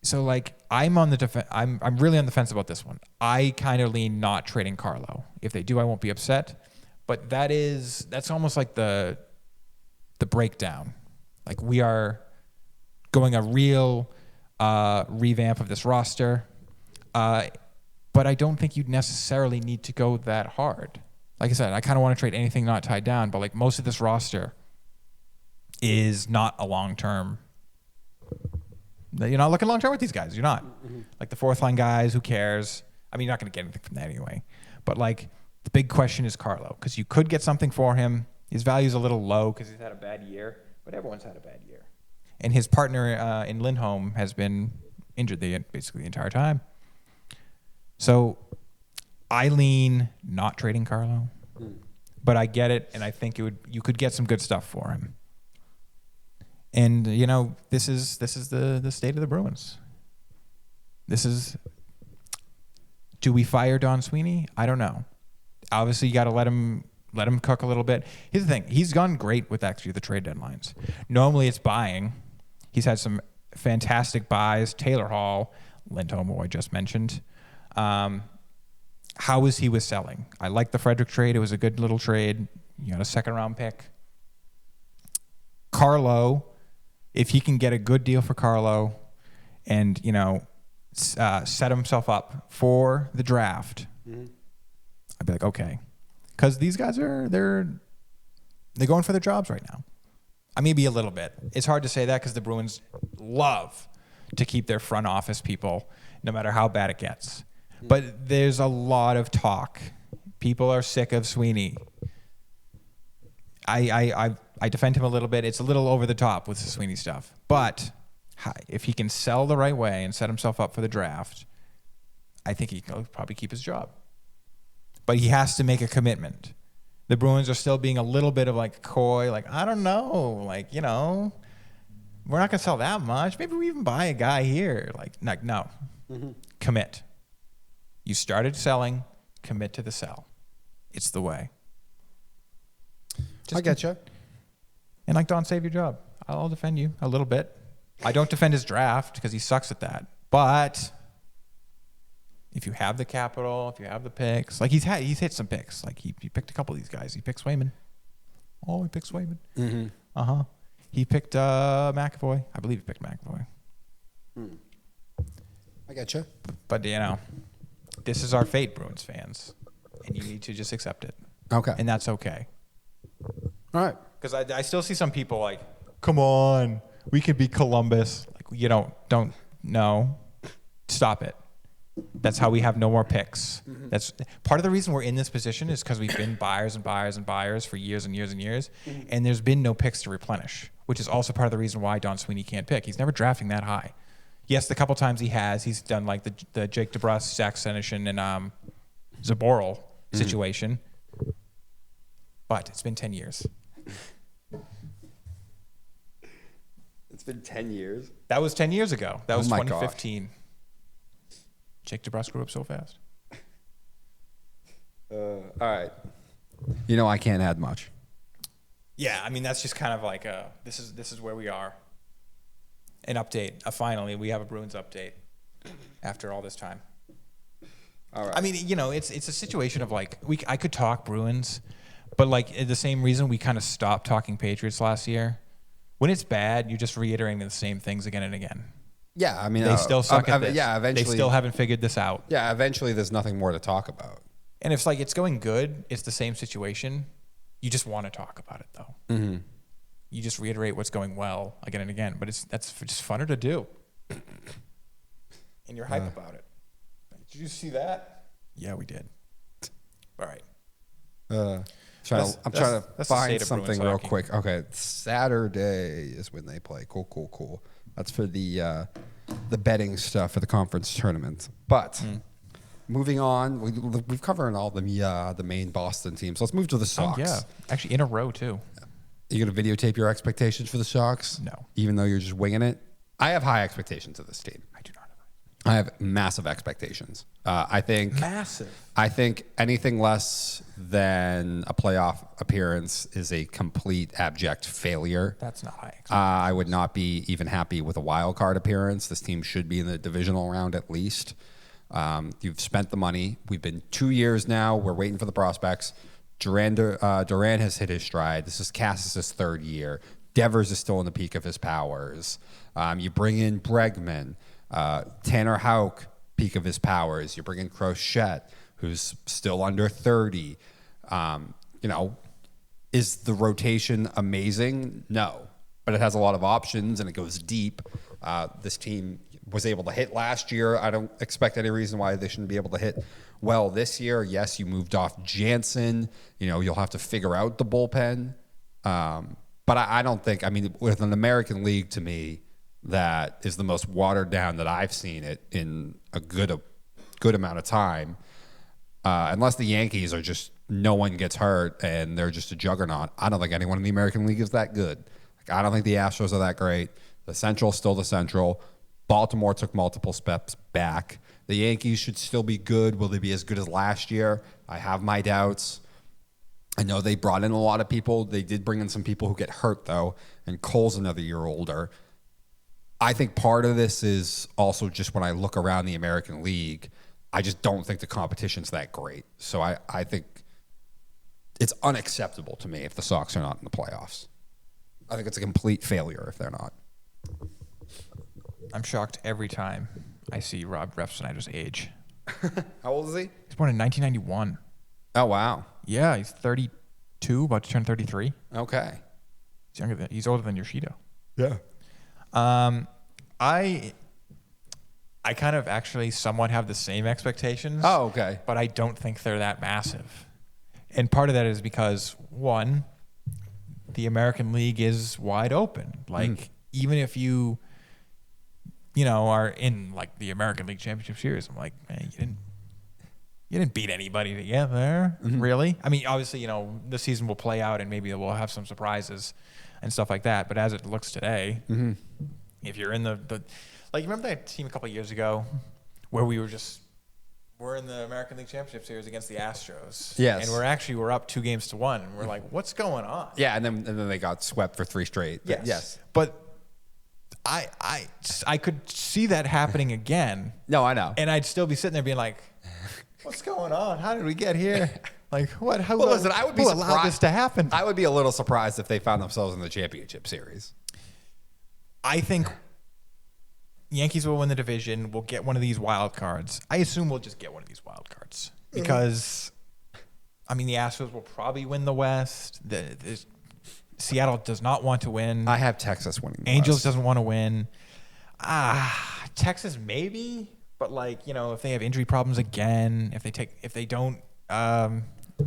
So like I'm on the I'm really on the fence about this one. I kind of lean not trading Carlo. If they do, I won't be upset. But that's almost like the breakdown. Like we are going a real revamp of this roster. But I don't think you'd necessarily need to go that hard. Like I said, I kind of want to trade anything not tied down, but like most of this roster is not a long-term. You're not looking long-term with these guys. You're not. Like the fourth line guys, who cares? I mean, you're not going to get anything from that anyway. But like the big question is Carlo, because you could get something for him. His value's a little low because he's had a bad year, but everyone's had a bad year. And his partner in Lindholm has been injured basically the entire time. So I lean not trading Carlo, but I get it, and I think you could get some good stuff for him. And this is the state of the Bruins. Do we fire Don Sweeney? I don't know. Obviously, you got to let him cook a little bit. Here's the thing: he's gone great with actually the trade deadlines. Normally, it's buying. He's had some fantastic buys. Taylor Hall, Lindholm, who I just mentioned. How is he with selling? I like the Frederick trade. It was a good little trade. You got a second-round pick. Carlo, if he can get a good deal for Carlo and, set himself up for the draft, I'd be like, okay. Because these guys they're going for their jobs right now. I maybe a little bit. It's hard to say that because the Bruins love to keep their front office people no matter how bad it gets. But there's a lot of talk. People are sick of Sweeney. I defend him a little bit. It's a little over the top with the Sweeney stuff. But if he can sell the right way and set himself up for the draft, I think he can probably keep his job. But he has to make a commitment. The Bruins are still being a little bit of like coy, like, I don't know, like, we're not going to sell that much. Maybe we even buy a guy here. Like no. Commit. You started selling, commit to the sell. It's the way. I get you. And like Don, save your job. I'll defend you a little bit. I don't defend his draft because he sucks at that. But if you have the capital, if you have the picks, like he's hit some picks. Like he picked a couple of these guys. He picked Swayman. Oh, he picked Swayman. He picked McAvoy. I believe he picked McAvoy. I get you. But this is our fate, Bruins fans, and you need to just accept it. Okay. And that's okay. All right. Because I still see some people like, come on, we could be Columbus. Like, don't know. Stop it. That's how we have no more picks. That's part of the reason we're in this position is because we've been buyers and buyers and buyers for years and years and years, and there's been no picks to replenish, which is also part of the reason why Don Sweeney can't pick. He's never drafting that high. Yes, the couple times he's done like the Jake DeBrusk, Zach Senyshyn, and Zaboral situation, but it's been 10 years. It's been 10 years? That was 10 years ago. That was 2015. Gosh. Jake DeBrusk grew up so fast. All right. I can't add much. Yeah, I mean, that's just kind of like this is where we are. An update. Finally, we have a Bruins update after all this time. All right. I mean, it's a situation of like I could talk Bruins, but like the same reason we kind of stopped talking Patriots last year. When it's bad, you're just reiterating the same things again and again. Yeah, I mean, they still suck at this. Yeah, eventually. They still haven't figured this out. Yeah, eventually there's nothing more to talk about. And if it's going good, it's the same situation. You just want to talk about it though. Mm-hmm. You just reiterate what's going well again and again, but that's just funner to do. And you're hype about it. Did you see that? Yeah, we did. All right. I'm trying to find something real quick. Okay, Saturday is when they play. Cool. That's for the betting stuff for the conference tournament. But moving on, we've covered all the main Boston teams. Let's move to the Sox. Oh, yeah. Actually, in a row, too. You going to videotape your expectations for the Sox? No. Even though you're just winging it? I have high expectations of this team. I do not have. I have massive expectations. I think Massive. I think anything less than a playoff appearance is a complete abject failure. That's not high. I would not be even happy with a wild card appearance. This team should be in the divisional round at least. You've spent the money. We've been 2 years now. We're waiting for the prospects. Duran has hit his stride. This is Cassis' third year. Devers is still in the peak of his powers. You bring in Bregman. Tanner Houck, peak of his powers. You bring in Crochet, who's still under 30. Is the rotation amazing? No. But it has a lot of options, and it goes deep. This team was able to hit last year. I don't expect any reason why they shouldn't be able to hit well this year. Yes, you moved off Jansen. You'll have to figure out the bullpen. But I don't think, with an American League, to me, that is the most watered down that I've seen it in a good amount of time. Unless the Yankees are just no one gets hurt and they're just a juggernaut. I don't think anyone in the American League is that good. I don't think the Astros are that great. The Central's still the Central. Baltimore took multiple steps back. The Yankees should still be good. Will they be as good as last year? I have my doubts. I know they brought in a lot of people. They did bring in some people who get hurt, though, and Cole's another year older. I think part of this is also just when I look around the American League, I just don't think the competition's that great. So I think it's unacceptable to me if the Sox are not in the playoffs. I think it's a complete failure if they're not. I'm shocked every time I see Rob Refsnyder's age. How old is he? He's born in 1991. Oh, wow. Yeah, he's 32, about to turn 33. Okay. He's older than Yoshida. Yeah. I kind of actually somewhat have the same expectations. Oh, okay. But I don't think they're that massive. And part of that is because, one, the American League is wide open. Like, even if you are in, like, the American League Championship Series, I'm like, man, you didn't beat anybody together, really. I mean, obviously, the season will play out and maybe we'll have some surprises and stuff like that. But as it looks today, if you're in the like, remember that team a couple of years ago where we're in the American League Championship Series against the Astros. Yes. And we're up 2-1, and we're like, what's going on? Yeah, and then they got swept for 3 straight. Yes. But I could see that happening again. No, I know. And I'd still be sitting there being like, what's going on? How did we get here? Like, what? How, well, listen, I would be who allowed this to happen? I would be a little surprised if they found themselves in the championship series. I think Yankees will win the division. We'll get one of these wild cards. I assume we'll just get one of these wild cards because, the Astros will probably win the West. Seattle does not want to win. I have Texas winning the Angels West. doesn't want to win. Texas maybe, But like, if they have injury problems again, if they don't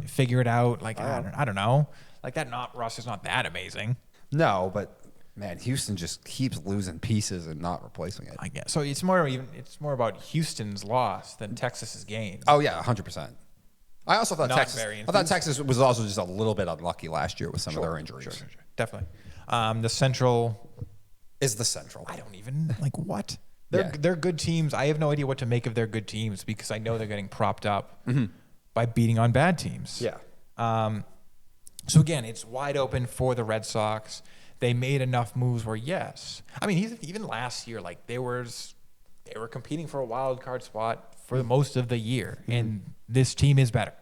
figure it out, like I don't know, like that roster's not that amazing. No, but man, Houston just keeps losing pieces and not replacing it. I guess so. It's more about Houston's loss than Texas's gain. Oh yeah, 100%. I also thought Texas was also just a little bit unlucky last year with some of their injuries. Sure. Definitely. The Central is the Central. I don't even like what. They're good teams. I have no idea what to make of their good teams because I know they're getting propped up by beating on bad teams. Yeah. So again, it's wide open for the Red Sox. They made enough moves where yes. I mean, even last year, like they were competing for a wild card spot for most of the year, and this team is better.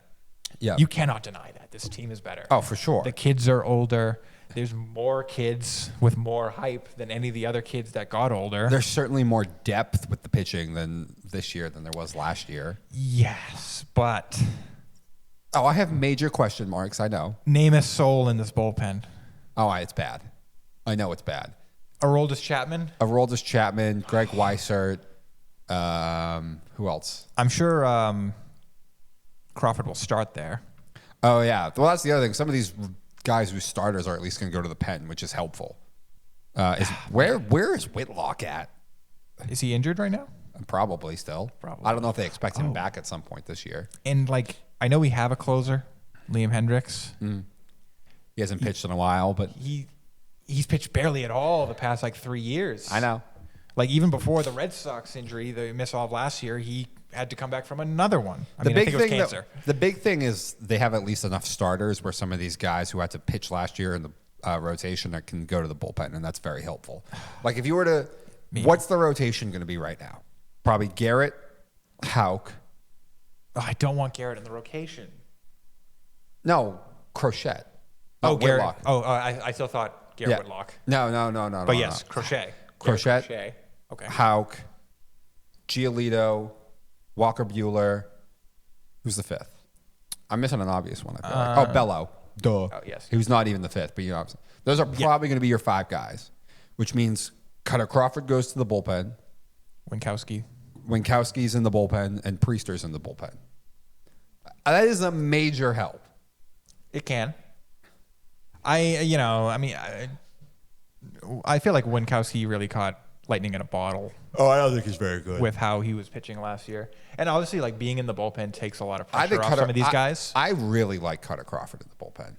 Yeah. You cannot deny that. This team is better. Oh, for sure. The kids are older. There's more kids with more hype than any of the other kids that got older. There's certainly more depth with the pitching than this year than there was last year. Yes, but... Oh, I have major question marks, I know. Name a soul in this bullpen. Oh, it's bad. I know it's bad. Aroldis Chapman, Greg Weissert. Who else? I'm sure Crawford will start there. Oh, yeah. Well, that's the other thing. Some of these guys whose starters are at least going to go to the pen, which is helpful. Where is Whitlock at? Is he injured right now? Probably still. Probably. I don't know if they expect him back at some point this year. And, like, I know we have a closer, Liam Hendricks. He hasn't pitched in a while, but... He's pitched barely at all the past, 3 years. I know. Like, even before the Red Sox injury, they missed all of last year, he had to come back from another one. I think it was cancer. The big thing is they have at least enough starters where some of these guys who had to pitch last year in the rotation that can go to the bullpen, and that's very helpful. Like, if you were to... What's the rotation going to be right now? Probably Garrett, Houck. Oh, I don't want Garrett in the rotation. No, Crochet. Oh, Garrett. Whitlock. Oh, I still thought Garrett Whitlock. No. But yes, Crochet. Crochet. Okay. Houck, Giolito, Walker Buehler. Who's the fifth? I'm missing an obvious one. I feel like. Bello. Duh. Oh, yes. He was not even the fifth, but those are probably going to be your five guys, which means Cutter Crawford goes to the bullpen. Winkowski's in the bullpen, and Priester's in the bullpen. That is a major help. It can. I feel like Winkowski really caught lightning in a bottle. Oh, I don't think he's very good. With how he was pitching last year. And obviously, being in the bullpen takes a lot of pressure off some of these guys. I really like Cutter Crawford in the bullpen.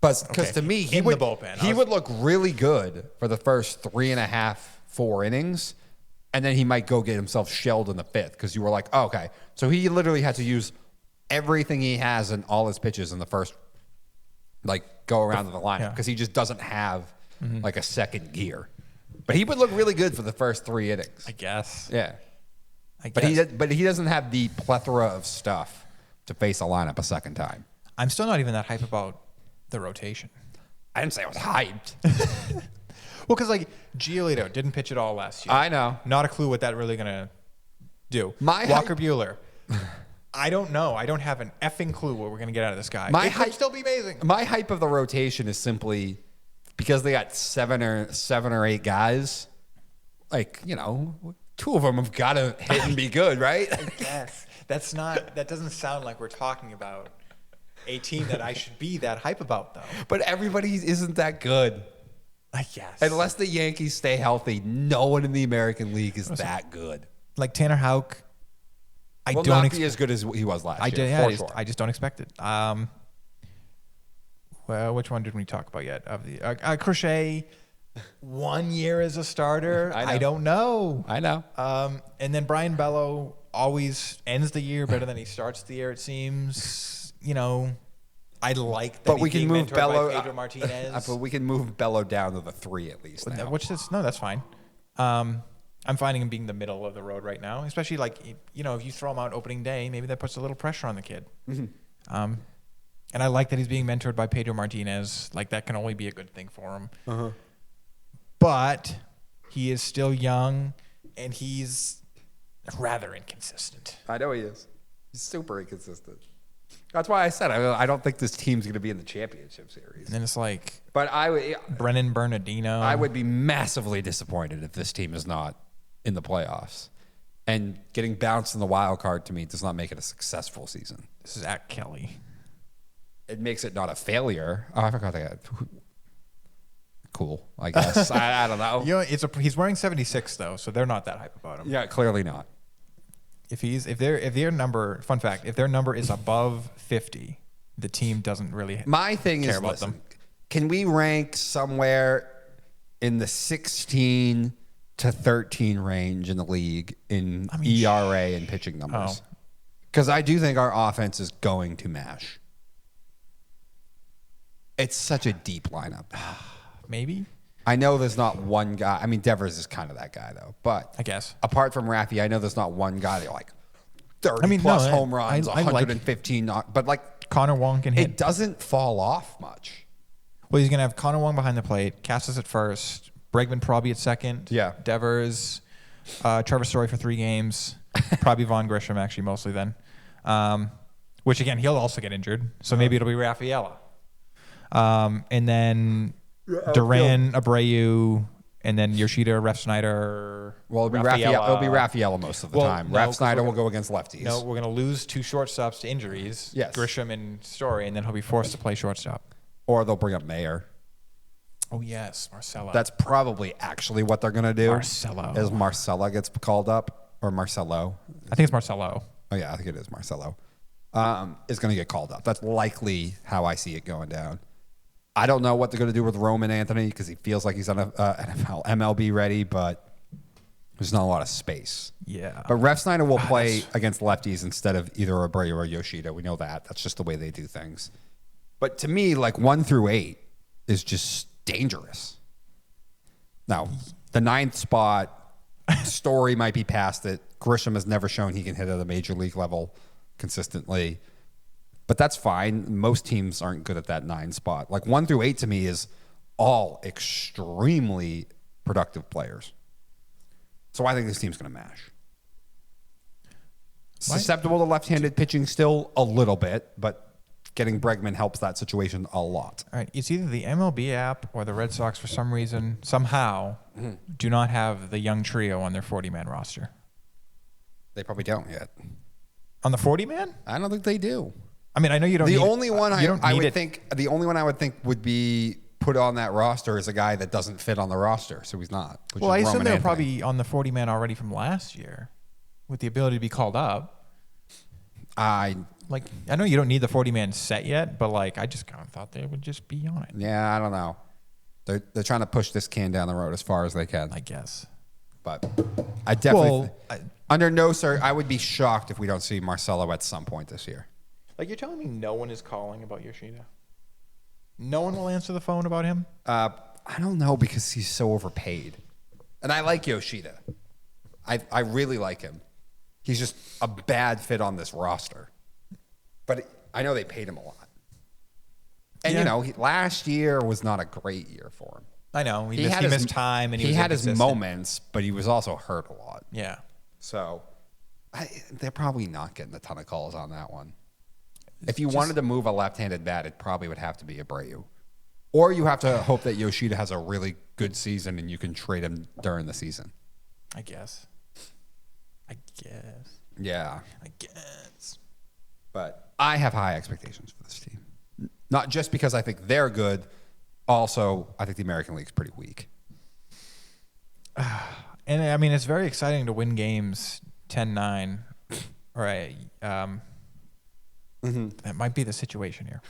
Because to me, he would look really good for the first 3.5, 4 innings. And then he might go get himself shelled in the fifth because you were like, oh, okay. So he literally had to use everything he has in all his pitches in the first, go around to the lineup because he just doesn't have, a second gear. But he would look really good for the first 3 innings. I guess. Yeah. But he doesn't have the plethora of stuff to face a lineup a second time. I'm still not even that hype about the rotation. I didn't say I was hyped. Well, because Giolito didn't pitch at all last year. I know. Not a clue what that really gonna do. Walker Buehler. I don't know. I don't have an effing clue what we're gonna get out of this guy. It could still be amazing. My hype of the rotation is simply because they got seven or 8 guys. 2 of them have got to hit and be good, right? I guess that doesn't sound like we're talking about a team that I should be that hype about, though. But everybody isn't that good. I guess. Unless the Yankees stay healthy, no one in the American League is that good. Like Tanner Houck, I will don't not be as good as he was last year. I just don't expect it. Well, which one did we talk about yet? Of the Crochet, 1 year as a starter. I don't know. I know. And then Brian Bello always ends the year better than he starts the year. It seems. I like that. But we can move Bello. Pedro Martinez. But we can move Bello down to the 3 at least. Now. That's fine. I'm finding him being the middle of the road right now, especially if you throw him out opening day, maybe that puts a little pressure on the kid. Mm-hmm. And I like that he's being mentored by Pedro Martinez. That can only be a good thing for him. Uh-huh. But he is still young, and he's rather inconsistent. I know he is. He's super inconsistent. That's why I said I don't think this team's going to be in the championship series. And then it's but Brennan Bernardino. I would be massively disappointed if this team is not in the playoffs. And getting bounced in the wild card to me does not make it a successful season. This is at Kelly. It makes it not a failure. Oh, I forgot that. Cool, I guess. I don't know. You know, he's wearing 76 though, so they're not that hype about him. Yeah, clearly not. If their number, fun fact, if their number is above 50, the team doesn't really My thing care is, about listen, them. Can we rank somewhere in the 16 to 13 range in the league in ERA and pitching numbers? Because I do think our offense is going to mash. It's such a deep lineup. Maybe. I know there's not one guy. I mean, Devers is kind of that guy, though. But I guess. Apart from Raffy, I know there's not one guy that like 30 plus home runs, 115 but like Connor Wong can hit. It doesn't fall off much. Well, he's going to have Connor Wong behind the plate, Cassis at first, Bregman probably at second. Yeah. Devers, Trevor Story for 3 games, probably Vaughn Grisham actually mostly then. Which again, he'll also get injured, so maybe it'll be Rafaela. And then Duran, Abreu, and then Yoshida, Ref Snyder. Well, it'll be Rafaela most of the time. No, Ref Snyder will go against lefties. No, we're going to lose 2 shortstops to injuries. Yes. Grisham and Story, and then he'll be forced to play shortstop. Or they'll bring up Mayer. Oh, yes, Marcelo. That's probably actually what they're going to do. Marcelo. Is Marcella gets called up, or Marcelo. I think it's Marcelo. Oh, yeah, I think it is Marcelo. Is going to get called up. That's likely how I see it going down. I don't know what they're going to do with Roman Anthony because he feels like he's on NFL, MLB ready, but there's not a lot of space. Yeah. But Ref Snyder will play against lefties instead of either Abreu or Yoshida. We know that. That's just the way they do things. But to me, like 1 through 8 is just dangerous. Now, the 9th spot, Story might be past it. Grisham has never shown he can hit at a major league level consistently. But that's fine. Most teams aren't good at that 9 spot. Like 1 through 8 to me is all extremely productive players. So I think this team's going to mash. Susceptible to left-handed pitching still a little bit, but getting Bregman helps that situation a lot. All right. It's either the MLB app or the Red Sox for some reason, somehow, do not have the young trio on their 40-man roster. They probably don't yet. On the 40-man? I don't think they do. I mean, I know you don't. The need only one I would it. think would be put on that roster is a guy that doesn't fit on the roster, so he's not. Well, I assume they're probably on the 40-man already from last year, with the ability to be called up. I know you don't need the 40-man set yet, but like I just kind of thought they would just be on it. Yeah, I don't know. They're trying to push this can down the road as far as they can. I guess. But I definitely under no I would be shocked if we don't see Marcelo at some point this year. Like you're telling me no one is calling about Yoshida? No one will answer the phone about him? I don't know because he's so overpaid. And I like Yoshida. I really like him. He's just a bad fit on this roster. But I know they paid him a lot. And, you know, last year was not a great year for him. I know. He missed time. And he had his moments, but he was also hurt a lot. Yeah. So they're probably not getting a ton of calls on that one. If you wanted to move a left-handed bat, it probably would have to be Abreu. Or you have to hope that Yoshida has a really good season and you can trade him during the season. I guess. Yeah. I guess. But I have high expectations for this team. Not just because I think they're good. Also, I think the American League's pretty weak. And, I mean, it's very exciting to win games 10-9. Right. That might be the situation here.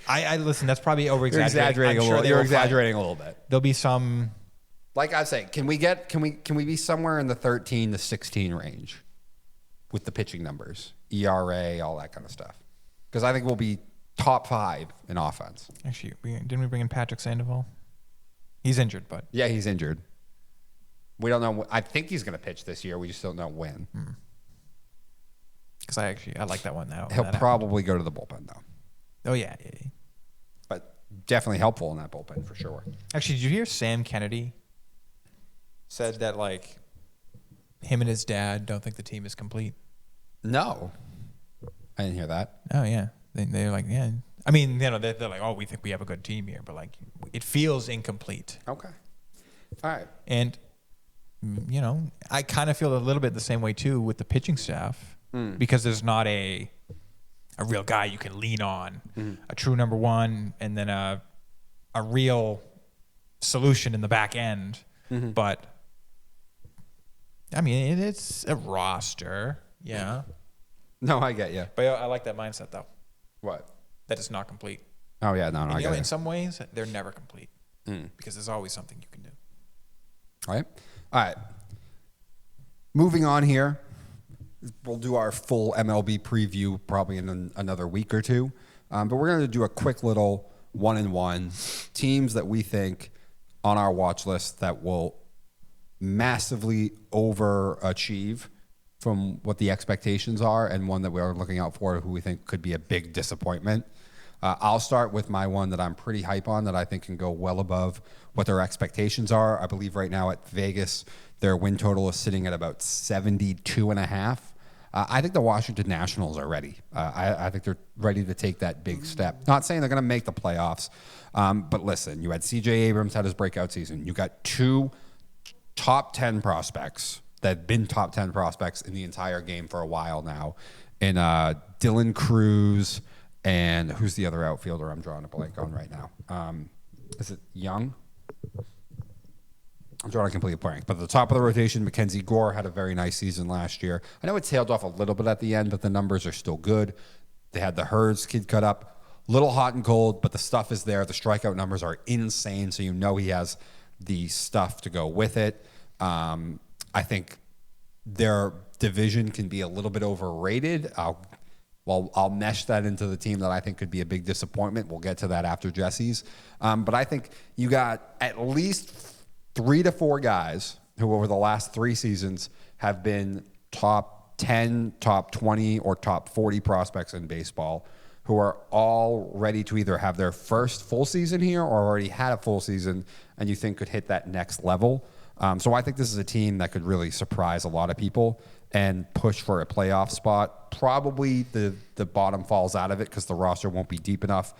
I listen. That's probably over-exaggerating. You're exaggerating a little bit. There'll be some. Like I say, can we be somewhere in the 13 to 16 range with the pitching numbers, ERA, all that kind of stuff? Because I think we'll be top 5 in offense. Actually, didn't we bring in Patrick Sandoval? He's injured, but yeah, he's injured. We don't know. I think he's going to pitch this year. We just don't know when. Because I like that one. He'll probably go to the bullpen though. Oh yeah. But definitely helpful in that bullpen for sure. Actually, did you hear Sam Kennedy said that like him and his dad don't think the team is complete? No, I didn't hear that. Oh yeah, they're like yeah. I mean, you know, they're like, oh, we think we have a good team here, but like it feels incomplete. Okay. All right. And I kind of feel a little bit the same way too with the pitching staff because there's not a real guy you can lean on, a true number one, and then a real solution in the back end. But I mean, it's a roster. Yeah. No, I get you. But I like that mindset though. What? That it's not complete. Oh yeah, no, I get it. In some ways, they're never complete because there's always something you can do. All right. Moving on here. We'll do our full MLB preview probably in another week or two. But we're going to do a quick little 1-and-1 teams that we think on our watch list that will massively overachieve from what the expectations are, and one that we are looking out for who we think could be a big disappointment. I'll start with my one that I'm pretty hype on that I think can go well above what their expectations are. I believe right now at Vegas, their win total is sitting at about 72.5. I think the Washington Nationals are ready. I think they're ready to take that big step. Not saying they're going to make the playoffs, but listen, you had C.J. Abrams had his breakout season. You got 2 top 10 prospects that have been top 10 prospects in the entire game for a while now. And Dylan Cruz and who's the other outfielder I'm drawing a blank on right now? Is it Young? I'm drawing a complete blank. But at the top of the rotation, Mackenzie Gore had a very nice season last year. I know it tailed off a little bit at the end, but the numbers are still good. They had the Hurds kid cut up. Little hot and cold, but the stuff is there. The strikeout numbers are insane, so you know he has the stuff to go with it. I think their division can be a little bit overrated. I'll mesh that into the team that I think could be a big disappointment. We'll get to that after Jesse's. But I think you got at least 3 to 4 guys who over the last 3 seasons have been top 10, top 20, or top 40 prospects in baseball who are all ready to either have their first full season here or already had a full season and you think could hit that next level. So I think this is a team that could really surprise a lot of people and push for a playoff spot. Probably the bottom falls out of it because the roster won't be deep enough,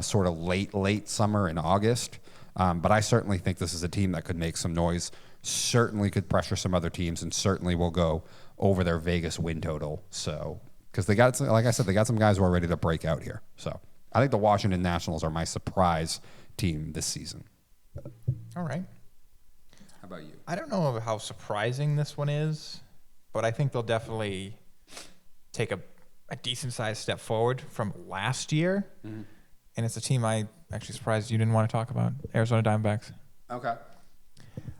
sort of late summer in August. But I certainly think this is a team that could make some noise, certainly could pressure some other teams, and certainly will go over their Vegas win total. So, because they got, like I said, they got some guys who are ready to break out here. So I think the Washington Nationals are my surprise team this season. All right. How about you? I don't know how surprising this one is, but I think they'll definitely take a decent-sized step forward from last year. Mm-hmm. And it's a team I actually surprised you didn't want to talk about, Arizona Diamondbacks. Okay.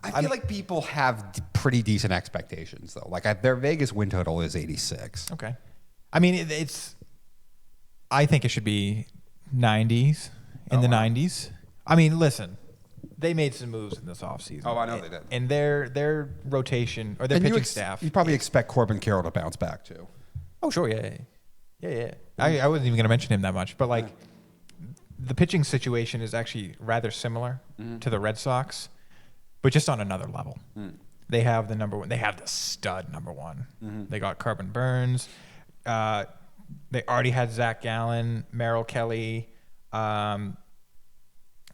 I feel like people have pretty decent expectations, though. Like, their Vegas win total is 86. Okay. I mean, I think it should be 90s, in the 90s. I mean, listen, they made some moves in this offseason. Oh, I know they did. And their rotation, or their pitching staff. You probably expect Corbin Carroll to bounce back, too. Oh, sure, yeah. I wasn't even going to mention him that much, but, like, the pitching situation is actually rather similar to the Red Sox, but just on another level. They have the number one. They have the stud number one. They got Corbin Burns. They already had Zach Gallen, Merrill Kelly. I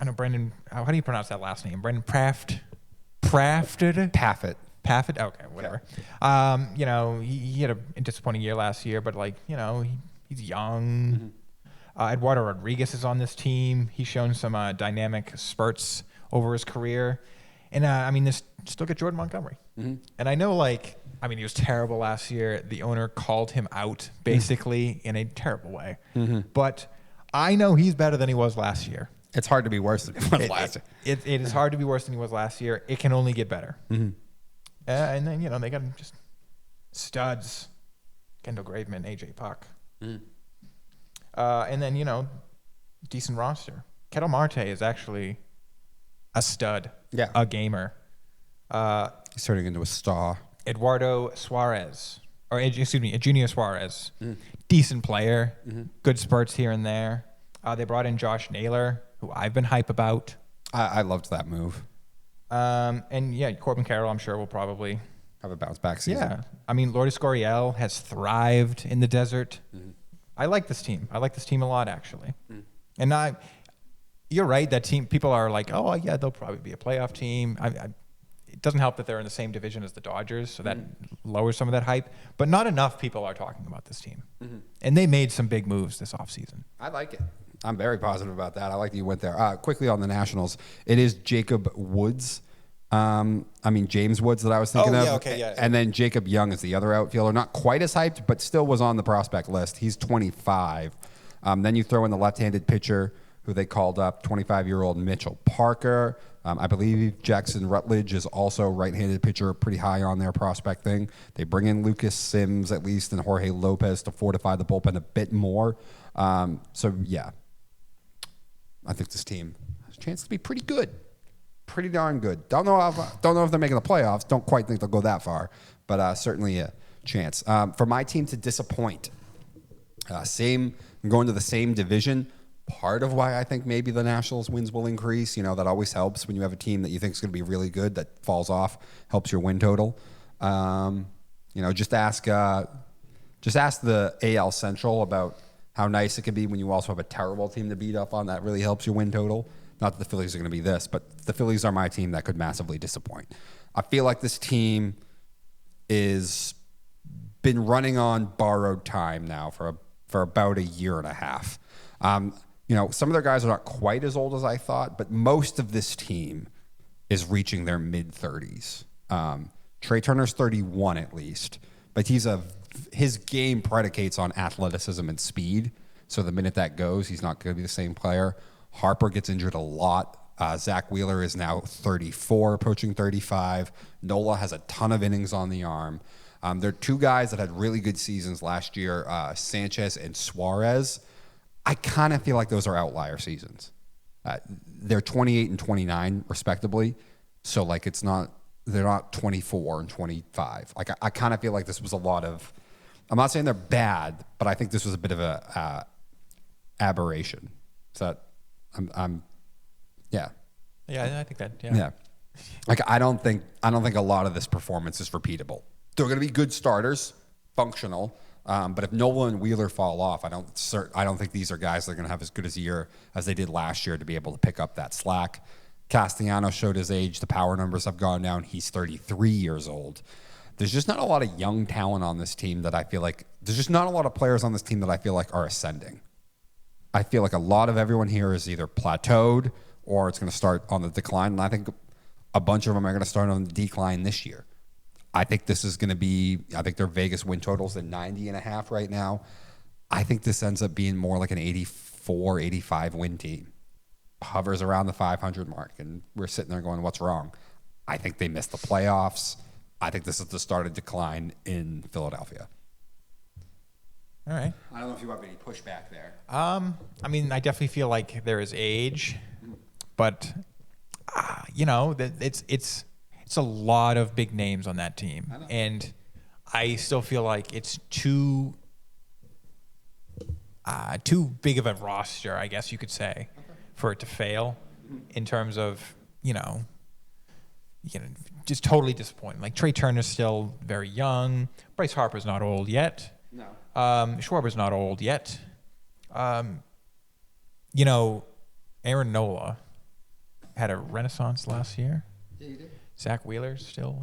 know Brendan. How do you pronounce that last name? Brendan Paffett. Paffett. Okay, whatever. Yeah. He had a disappointing year last year, but he's young. Eduardo Rodriguez is on this team. He's shown some dynamic spurts over his career. And, this still get Jordan Montgomery. And I know, he was terrible last year. The owner called him out, basically, in a terrible way. But I know he's better than he was last year. It's hard to be worse than he was last year. It is hard to be worse than he was last year. It can only get better. And then, they got just studs. Kendall Graveman, A.J. Puck. And then, decent roster. Ketel Marte is actually a stud, a gamer. He's turning into a star. Eduardo Suarez, Junior Suarez, decent player, good spurts here and there. They brought in Josh Naylor, who I've been hype about. I loved that move. And Corbin Carroll, I'm sure will probably have a bounce back season. Yeah, Lourdes Gurriel has thrived in the desert. I like this team. I like this team a lot, actually. And you're right. That team, people are like, oh yeah, they'll probably be a playoff team. it doesn't help that they're in the same division as the Dodgers, so that lowers some of that hype. But not enough people are talking about this team. And they made some big moves this offseason. I like it. I'm very positive about that. I like that you went there. Quickly on the Nationals, it is Jacob Woods. James Woods that I was thinking of. Okay, yeah. And then Jacob Young is the other outfielder. Not quite as hyped, but still was on the prospect list. He's 25. Then you throw in the left-handed pitcher who they called up, 25-year-old Mitchell Parker. I believe Jackson Rutledge is also right-handed pitcher, pretty high on their prospect thing. They bring in Lucas Sims at least and Jorge Lopez to fortify the bullpen a bit more. Yeah, I think this team has a chance to be pretty good. Pretty darn good. Don't know if they're making the playoffs. Don't quite think they'll go that far, but certainly a chance. For my team to disappoint, I'm going to the same division. Part of why I think maybe the Nationals wins will increase. That always helps when you have a team that you think is going to be really good that falls off, helps your win total. Just ask the AL Central about how nice it can be when you also have a terrible team to beat up on. That really helps your win total. Not that the Phillies are going to be this, but the Phillies are my team that could massively disappoint. I feel like this team is been running on borrowed time now for about a year and a half. Some of their guys are not quite as old as I thought, but most of this team is reaching their mid-30s. Trey Turner's 31 at least, but his game predicates on athleticism and speed. So the minute that goes, he's not going to be the same player. Harper gets injured a lot. Zach Wheeler is now 34, approaching 35. Nola has a ton of innings on the arm. There are two guys that had really good seasons last year, Sanchez and Suarez. I kind of feel like those are outlier seasons. They're 28 and 29 respectively. So they're not 24 and 25. I kind of feel like this was a lot of, I'm not saying they're bad, but I think this was a bit of a aberration. So yeah. Yeah, I think that, yeah. Yeah. I don't think a lot of this performance is repeatable. They're going to be good starters, functional. But if Nola and Wheeler fall off, I don't think these are guys that are going to have as good as a year as they did last year to be able to pick up that slack. Castellanos showed his age. The power numbers have gone down. He's 33 years old. There's just not a lot of young talent on this team that I feel like – there's just not a lot of players on this team that I feel like are ascending. I feel like a lot of everyone here is either plateaued or it's going to start on the decline. And I think a bunch of them are going to start on the decline this year. I think this is going to be, I think their Vegas win totals at 90.5 right now. I think this ends up being more like an 84, 85 win team. Hovers around the 500 mark, and we're sitting there going, what's wrong? I think they missed the playoffs. I think this is the start of decline in Philadelphia. All right. I don't know if you have any pushback there. I definitely feel like there is age, but, it's a lot of big names on that team. And I still feel like it's too big of a roster, I guess you could say, for it to fail in terms of, just totally disappointing. Like Trey Turner's still very young. Bryce Harper's not old yet. No. Schwarber's not old yet. Aaron Nola had a renaissance last year. Yeah, you did. Zach Wheeler's still...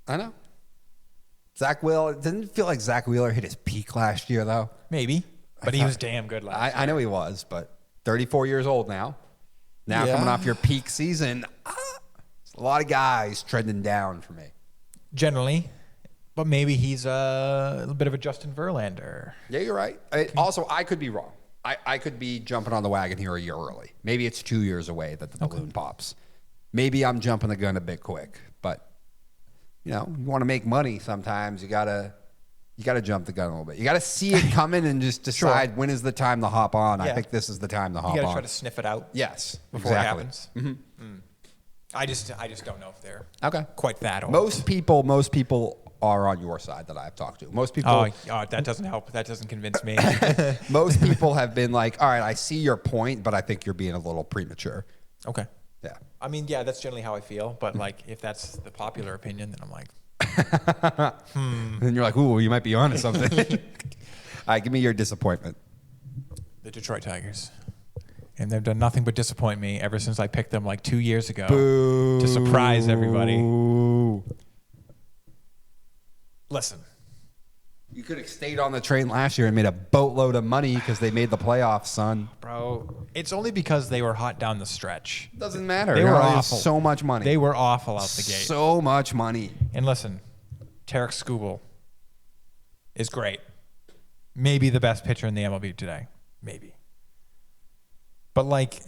I know. Zach Wheeler, didn't it feel like Zach Wheeler hit his peak last year, though? Maybe, but he was damn good last year. I know he was, but 34 years old now. Now coming off your peak season, a lot of guys trending down for me. Generally, but maybe he's a little bit of a Justin Verlander. Yeah, you're right. Also, I could be wrong. I could be jumping on the wagon here a year early. Maybe it's 2 years away that the balloon pops. Maybe I'm jumping the gun a bit quick, but you want to make money sometimes. You gotta jump the gun a little bit. You gotta see it coming and just decide when is the time to hop on. Yeah. I think this is the time to hop on. You gotta try to sniff it out. Yes, before it happens. Mm-hmm. I just don't know if they're quite that old. Most people are on your side that I've talked to. Most people. Oh, that doesn't help. That doesn't convince me. Most people have been like, all right, I see your point, but I think you're being a little premature. Okay. Yeah. That's generally how I feel. But if that's the popular opinion, then I'm like, Then you're like, ooh, you might be onto something. All right, give me your disappointment. The Detroit Tigers. And they've done nothing but disappoint me ever since I picked them like 2 years ago Boo. to surprise everybody. Listen. You could have stayed on the train last year and made a boatload of money because they made the playoffs, son. Bro, it's only because they were hot down the stretch. Doesn't matter. They were awful. So much money. They were awful out the gate. So much money. And listen, Tarek Skubal is great. Maybe the best pitcher in the MLB today. Maybe. But like,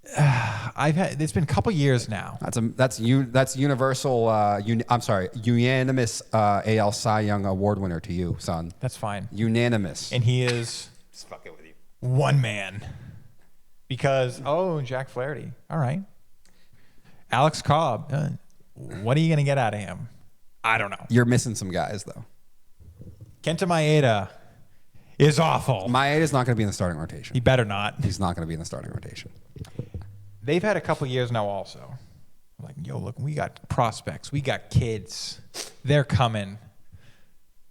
it's been a couple years now. That's universal. Unanimous AL Cy Young Award winner to you, son. That's fine. Unanimous. And he is just fucking with you. One man. Because Jack Flaherty. All right. Alex Cobb. What are you gonna get out of him? I don't know. You're missing some guys though. Kenta Maeda is awful. Maeda's not going to be in the starting rotation. He better not. He's not going to be in the starting rotation. They've had a couple years now also. Like, yo, look, we got prospects. We got kids. They're coming.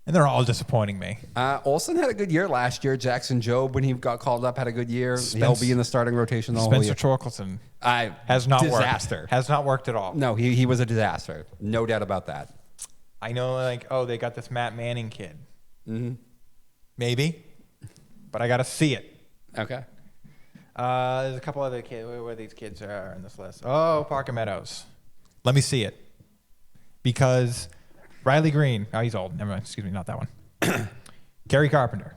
And they're all disappointing me. Olsen had a good year last year. Jackson Jobe, when he got called up, had a good year. He'll be in the starting rotation the whole year. Spencer Torkelson has not disaster. worked. Has not worked at all. No, he was a disaster. No doubt about that. I know, like, they got this Matt Manning kid. Mm-hmm. Maybe. But I got to see it. Okay. There's a couple other kids. Where these kids are in this list. Oh, Parker Meadows. Let me see it. Because Riley Green. Oh, he's old. Never mind. Excuse me, not that one. Gary Carpenter.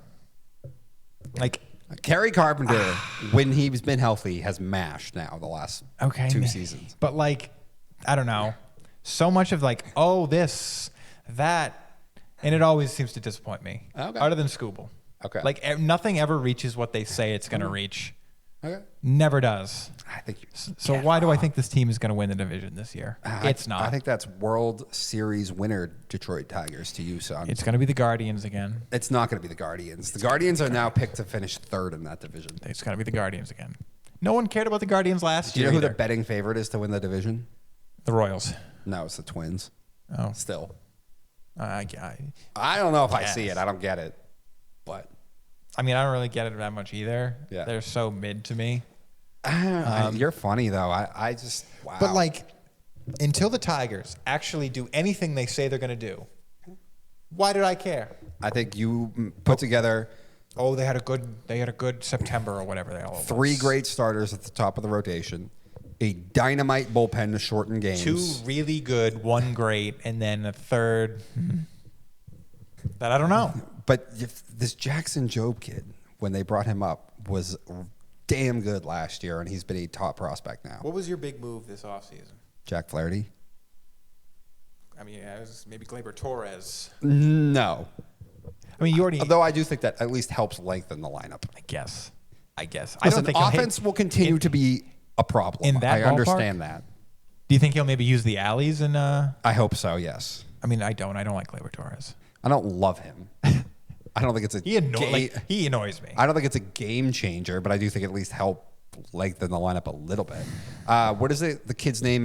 Like Gary Carpenter, when he's been healthy, has mashed now the last 2 seasons. But like, I don't know. So much of like, this, that, and it always seems to disappoint me. Okay. Other than Skubal. Okay. Like nothing ever reaches what they say it's going to reach. Okay. Never does. I think so. Why do I think this team is going to win the division this year? It's not. I think that's World Series winner Detroit Tigers to you, son. It's going to be the Guardians again. It's not going to be the Guardians. The Guardians are now picked to finish third in that division. It's going to be the Guardians again. No one cared about the Guardians last year. Do you know who the betting favorite is to win the division? The Royals. No, it's the Twins. Oh. Still. I don't know if I see it. I don't get it. But I mean, I don't really get it that much either. Yeah. They're so mid to me. You're funny, though. I just, wow. But, like, until the Tigers actually do anything they say they're going to do, why did I care? I think you put together... they had a good September or whatever they all 3 great starters at the top of the rotation, a dynamite bullpen to shorten games. 2 really good, 1 great, and then a third that I don't know. But this Jackson Jobe kid, when they brought him up, was damn good last year, and he's been a top prospect now. What was your big move this offseason? Jack Flaherty? I mean, it was maybe Gleyber Torres. No. I mean, you already... Although I do think that at least helps lengthen the lineup. I guess. Listen, I don't think offense will continue to be a problem. In that I understand that. Do you think he'll maybe use the alleys? I hope so, yes. I mean, I don't like Gleyber Torres. I don't love him. I don't think it's he annoys me. I don't think it's a game changer, but I do think at least help lengthen the lineup a little bit. What is it? The kid's name,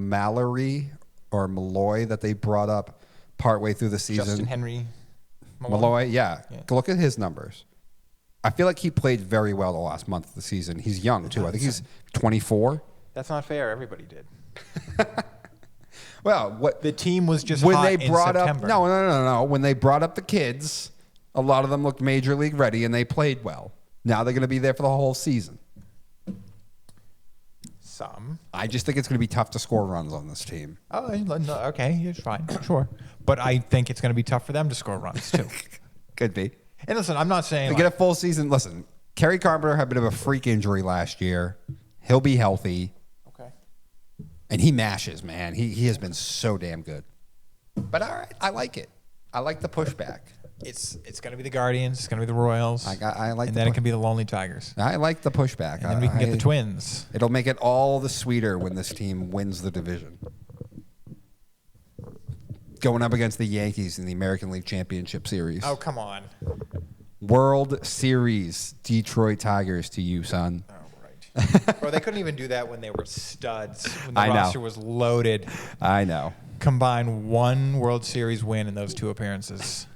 Mallory or Malloy, that they brought up partway through the season. Justin Henry Malloy, yeah. Look at his numbers. I feel like he played very well the last month of the season. He's young too. I think he's 24. That's not fair. Everybody did. Well, what the team was just when hot they brought in September. up no. When they brought up the kids, a lot of them looked major league ready and they played well. Now they're going to be there for the whole season. Some. I just think it's going to be tough to score runs on this team. Oh, okay, it's fine, sure. But I think it's going to be tough for them to score runs too. Could be. And listen, I'm not saying they get a full season. Listen, Kerry Carpenter had a bit of a freak injury last year. He'll be healthy. Okay. And he mashes, man. He has been so damn good. But all right, I like it. I like the pushback. It's going to be the Guardians. It's going to be the Royals. I like. And then it can be the Lonely Tigers. I like the pushback. And then we can get the Twins. It'll make it all the sweeter when this team wins the division. Going up against the Yankees in the American League Championship Series. Oh, come on. World Series, Detroit Tigers to you, son. Oh, right. Bro, they couldn't even do that when they were studs. When the roster was loaded. I know. Combine 1 World Series win in those 2 appearances.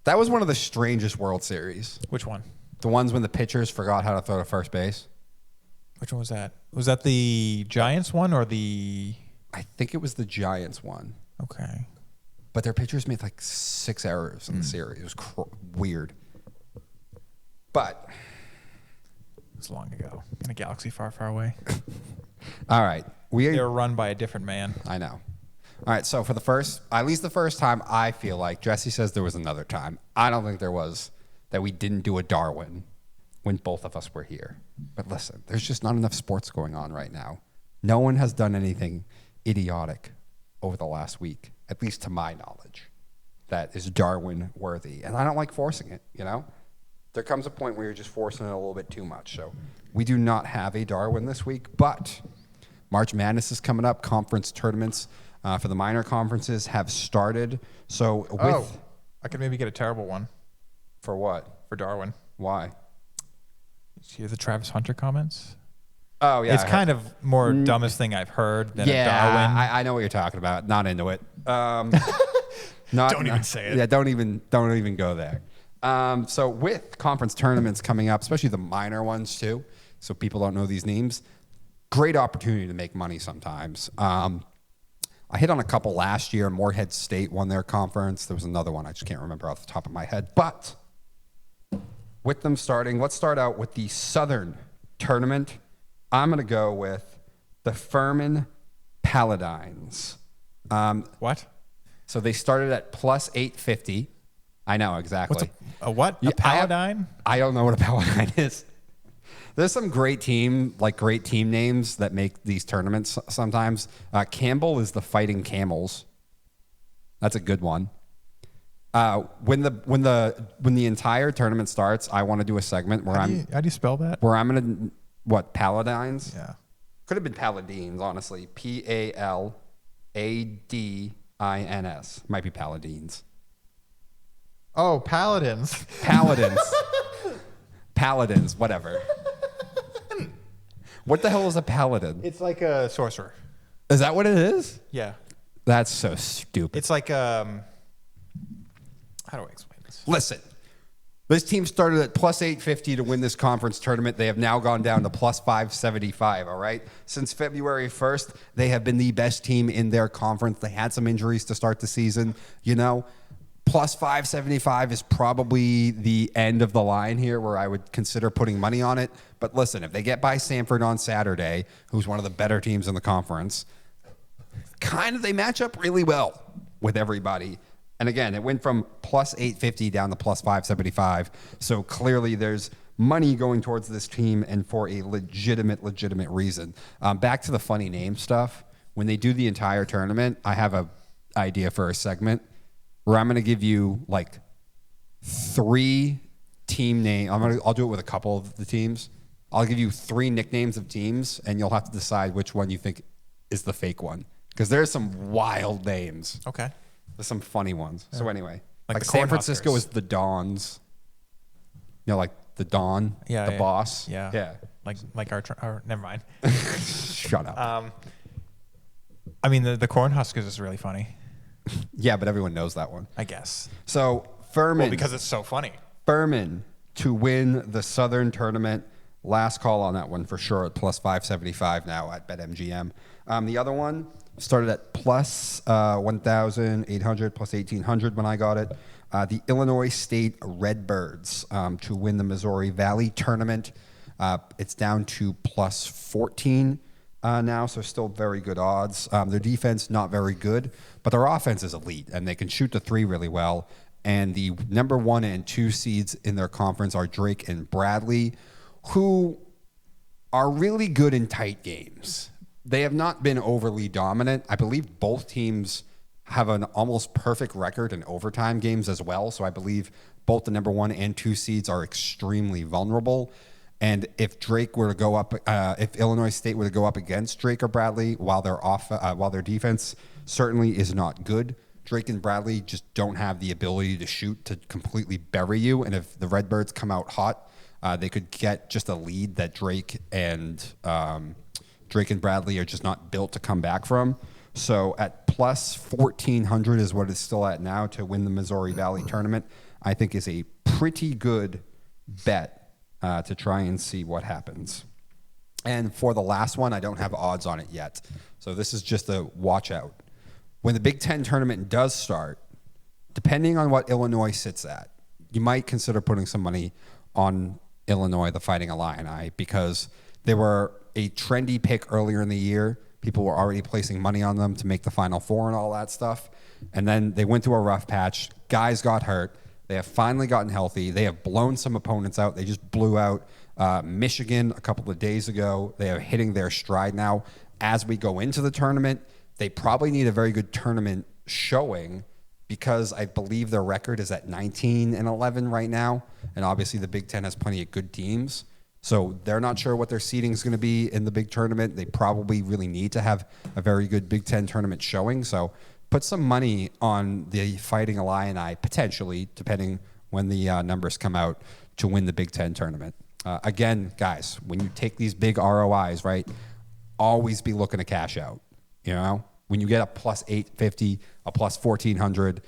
That was one of the strangest World Series. Which one? The ones when the pitchers forgot how to throw to first base. Which one was that? Was that the Giants one or the? I think it was the Giants one. Okay. But their pitchers made like 6 errors in the series. It was weird. But it was long ago in a galaxy far, far away. All right. They were run by a different man. I know. All right. So for at least the first time, I feel like Jesse says there was another time. I don't think there was that we didn't do a Darwin when both of us were here. But listen, there's just not enough sports going on right now. No one has done anything idiotic over the last week, at least to my knowledge, that is Darwin worthy. And I don't like forcing it, you know? There comes a point where you're just forcing it a little bit too much. So we do not have a Darwin this week, but March Madness is coming up. Conference tournaments for the minor conferences have started. So I could maybe get a terrible one. For what? For Darwin. Why? Did you hear the Travis Hunter comments? Oh, yeah. It's kind of more dumbest thing I've heard than a Darwin. I know what you're talking about. Not into it. Don't even say it. Yeah, don't even go there. So with conference tournaments coming up, especially the minor ones too, so people don't know these names, great opportunity to make money sometimes. I hit on a couple last year. Morehead State won their conference. There was another one I just can't remember off the top of my head. But with them starting, let's start out with the Southern Tournament. I'm going to go with the Furman Paladins. What? So they started at plus 850. I know, exactly. What's a what? A Paladine? I don't know what a Paladine is. There's some great team names that make these tournaments sometimes. Campbell is the Fighting Camels. That's a good one. When the entire tournament starts, I want to do a segment where how do you spell that? Where I'm gonna Paladines? Yeah. Could have been Paladines, honestly. Paladins. Might be Paladines. Oh, Paladins. Paladins, whatever. What the hell is a paladin? It's like a sorcerer. Is that what it is? Yeah. That's so stupid. It's like how do I explain this? Listen, this team started at plus 850 to win this conference tournament. They have now gone down to plus 575, all right? Since February 1st, they have been the best team in their conference. They had some injuries to start the season, you know? Plus 575 is probably the end of the line here where I would consider putting money on it. But listen, if they get by Samford on Saturday, who's one of the better teams in the conference, they match up really well with everybody. And again, it went from plus 850 down to plus 575. So clearly there's money going towards this team and for a legitimate reason. Back to the funny name stuff. When they do the entire tournament, I have an idea for a segment where I'm going to give you like 3 team names. I'll do it with a couple of the teams. I'll give you 3 nicknames of teams, and you'll have to decide which one you think is the fake one. Because there's some wild names. Okay. There's some funny ones. Yeah. So anyway, like San Francisco is the Dons. You know, like the Don, the boss. Yeah. Yeah. Like our never mind. Shut up. I mean, the Cornhuskers is really funny. Yeah, but everyone knows that one. I guess. So Furman. Well, because it's so funny. Furman to win the Southern Tournament. Last call on that one for sure at plus 575 now at BetMGM. The other one started at plus 1,800, plus 1,800 when I got it. The Illinois State Redbirds to win the Missouri Valley Tournament. It's down to plus 14 now, so still very good odds. Their defense, not very good, but their offense is elite, and they can shoot the 3 really well. And the number 1 and 2 seeds in their conference are Drake and Bradley, who are really good in tight games. They have not been overly dominant. I believe both teams have an almost perfect record in overtime games as well, so I believe both the number 1 and 2 seeds are extremely vulnerable. And if Drake were to go up, if Illinois State were to go up against Drake or Bradley, while their defense certainly is not good, Drake and Bradley just don't have the ability to shoot to completely bury you. And if the Redbirds come out hot, they could get just a lead that Drake and Bradley are just not built to come back from. So at plus 1,400 is what it's still at now to win the Missouri Valley Tournament. I think is a pretty good bet to try and see what happens. And for the last one, I don't have odds on it yet. So this is just a watch out. When the Big Ten tournament does start, depending on what Illinois sits at, you might consider putting some money on Illinois, the Fighting Illini, because they were a trendy pick earlier in the year. People were already placing money on them to make the Final Four and all that stuff. And then they went through a rough patch. Guys got hurt. They have finally gotten healthy. They have blown some opponents out. They just blew out Michigan a couple of days ago. They are hitting their stride now. As we go into the tournament, they probably need a very good tournament showing because I believe their record is at 19-11 right now. And obviously the Big Ten has plenty of good teams. So they're not sure what their seeding is going to be in the big tournament. They probably really need to have a very good Big Ten tournament showing. So put some money on the Fighting Illini, potentially, depending when the numbers come out, to win the Big Ten tournament. Again, guys, when you take these big ROIs, right, always be looking to cash out. You know, when you get a plus 850, a plus 1400,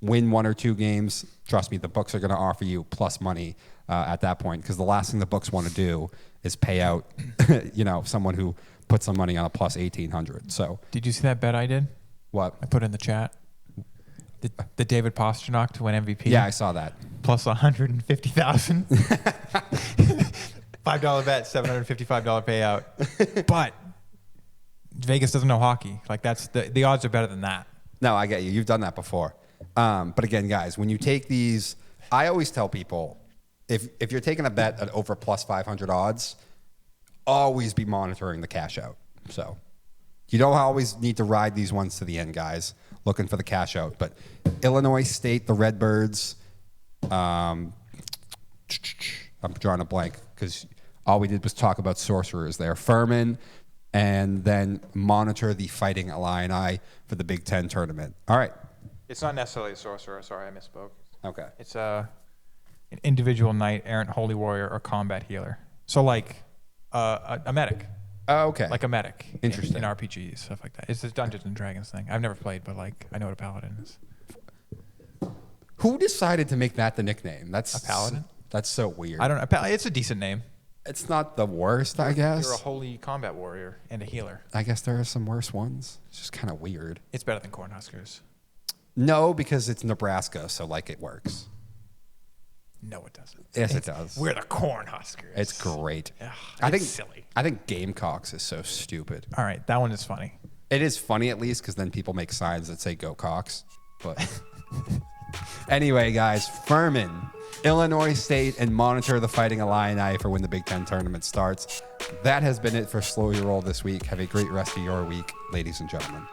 win one or two games, trust me, the books are going to offer you plus money at that point, because the last thing the books want to do is pay out, someone who put some money on a plus 1800. So, did you see that bet I did? What? I put in the chat. The David Pastrnak to win MVP. Yeah, I saw that. Plus 150,000. $5 bet, $755 payout. But Vegas doesn't know hockey. Like that's the odds are better than that. No, I get you. You've done that before. But again, guys, when you take these, I always tell people, if you're taking a bet at over plus 500 odds, always be monitoring the cash out. So you don't always need to ride these ones to the end, guys, looking for the cash out. But Illinois State, the Redbirds, I'm drawing a blank because all we did was talk about sorcerers there. Furman, and then monitor the Fighting Illini for the Big Ten tournament. All right. It's not necessarily a sorcerer. Sorry, I misspoke. Okay. It's an individual knight, errant holy warrior, or combat healer. So like a medic. Oh, okay. Like a medic. Interesting. In RPGs, stuff like that. It's this Dungeons and Dragons thing. I've never played, but like I know what a paladin is. Who decided to make that the nickname? That's a paladin. That's so weird. I don't know. It's a decent name. It's not the worst, I guess. You're a holy combat warrior and a healer. I guess there are some worse ones. It's just kind of weird. It's better than Cornhuskers. No, because it's Nebraska, so like it works. No, it doesn't. Yes, it does. We're the Cornhuskers. It's great. Ugh, I think silly. I think Gamecocks is so stupid. All right, that one is funny. It is funny at least because then people make signs that say "Go Cox." But anyway, guys, Furman, Illinois State, and monitor the Fighting Illini for when the Big Ten tournament starts. That has been it for Slo Ur Roll this week. Have a great rest of your week, ladies and gentlemen.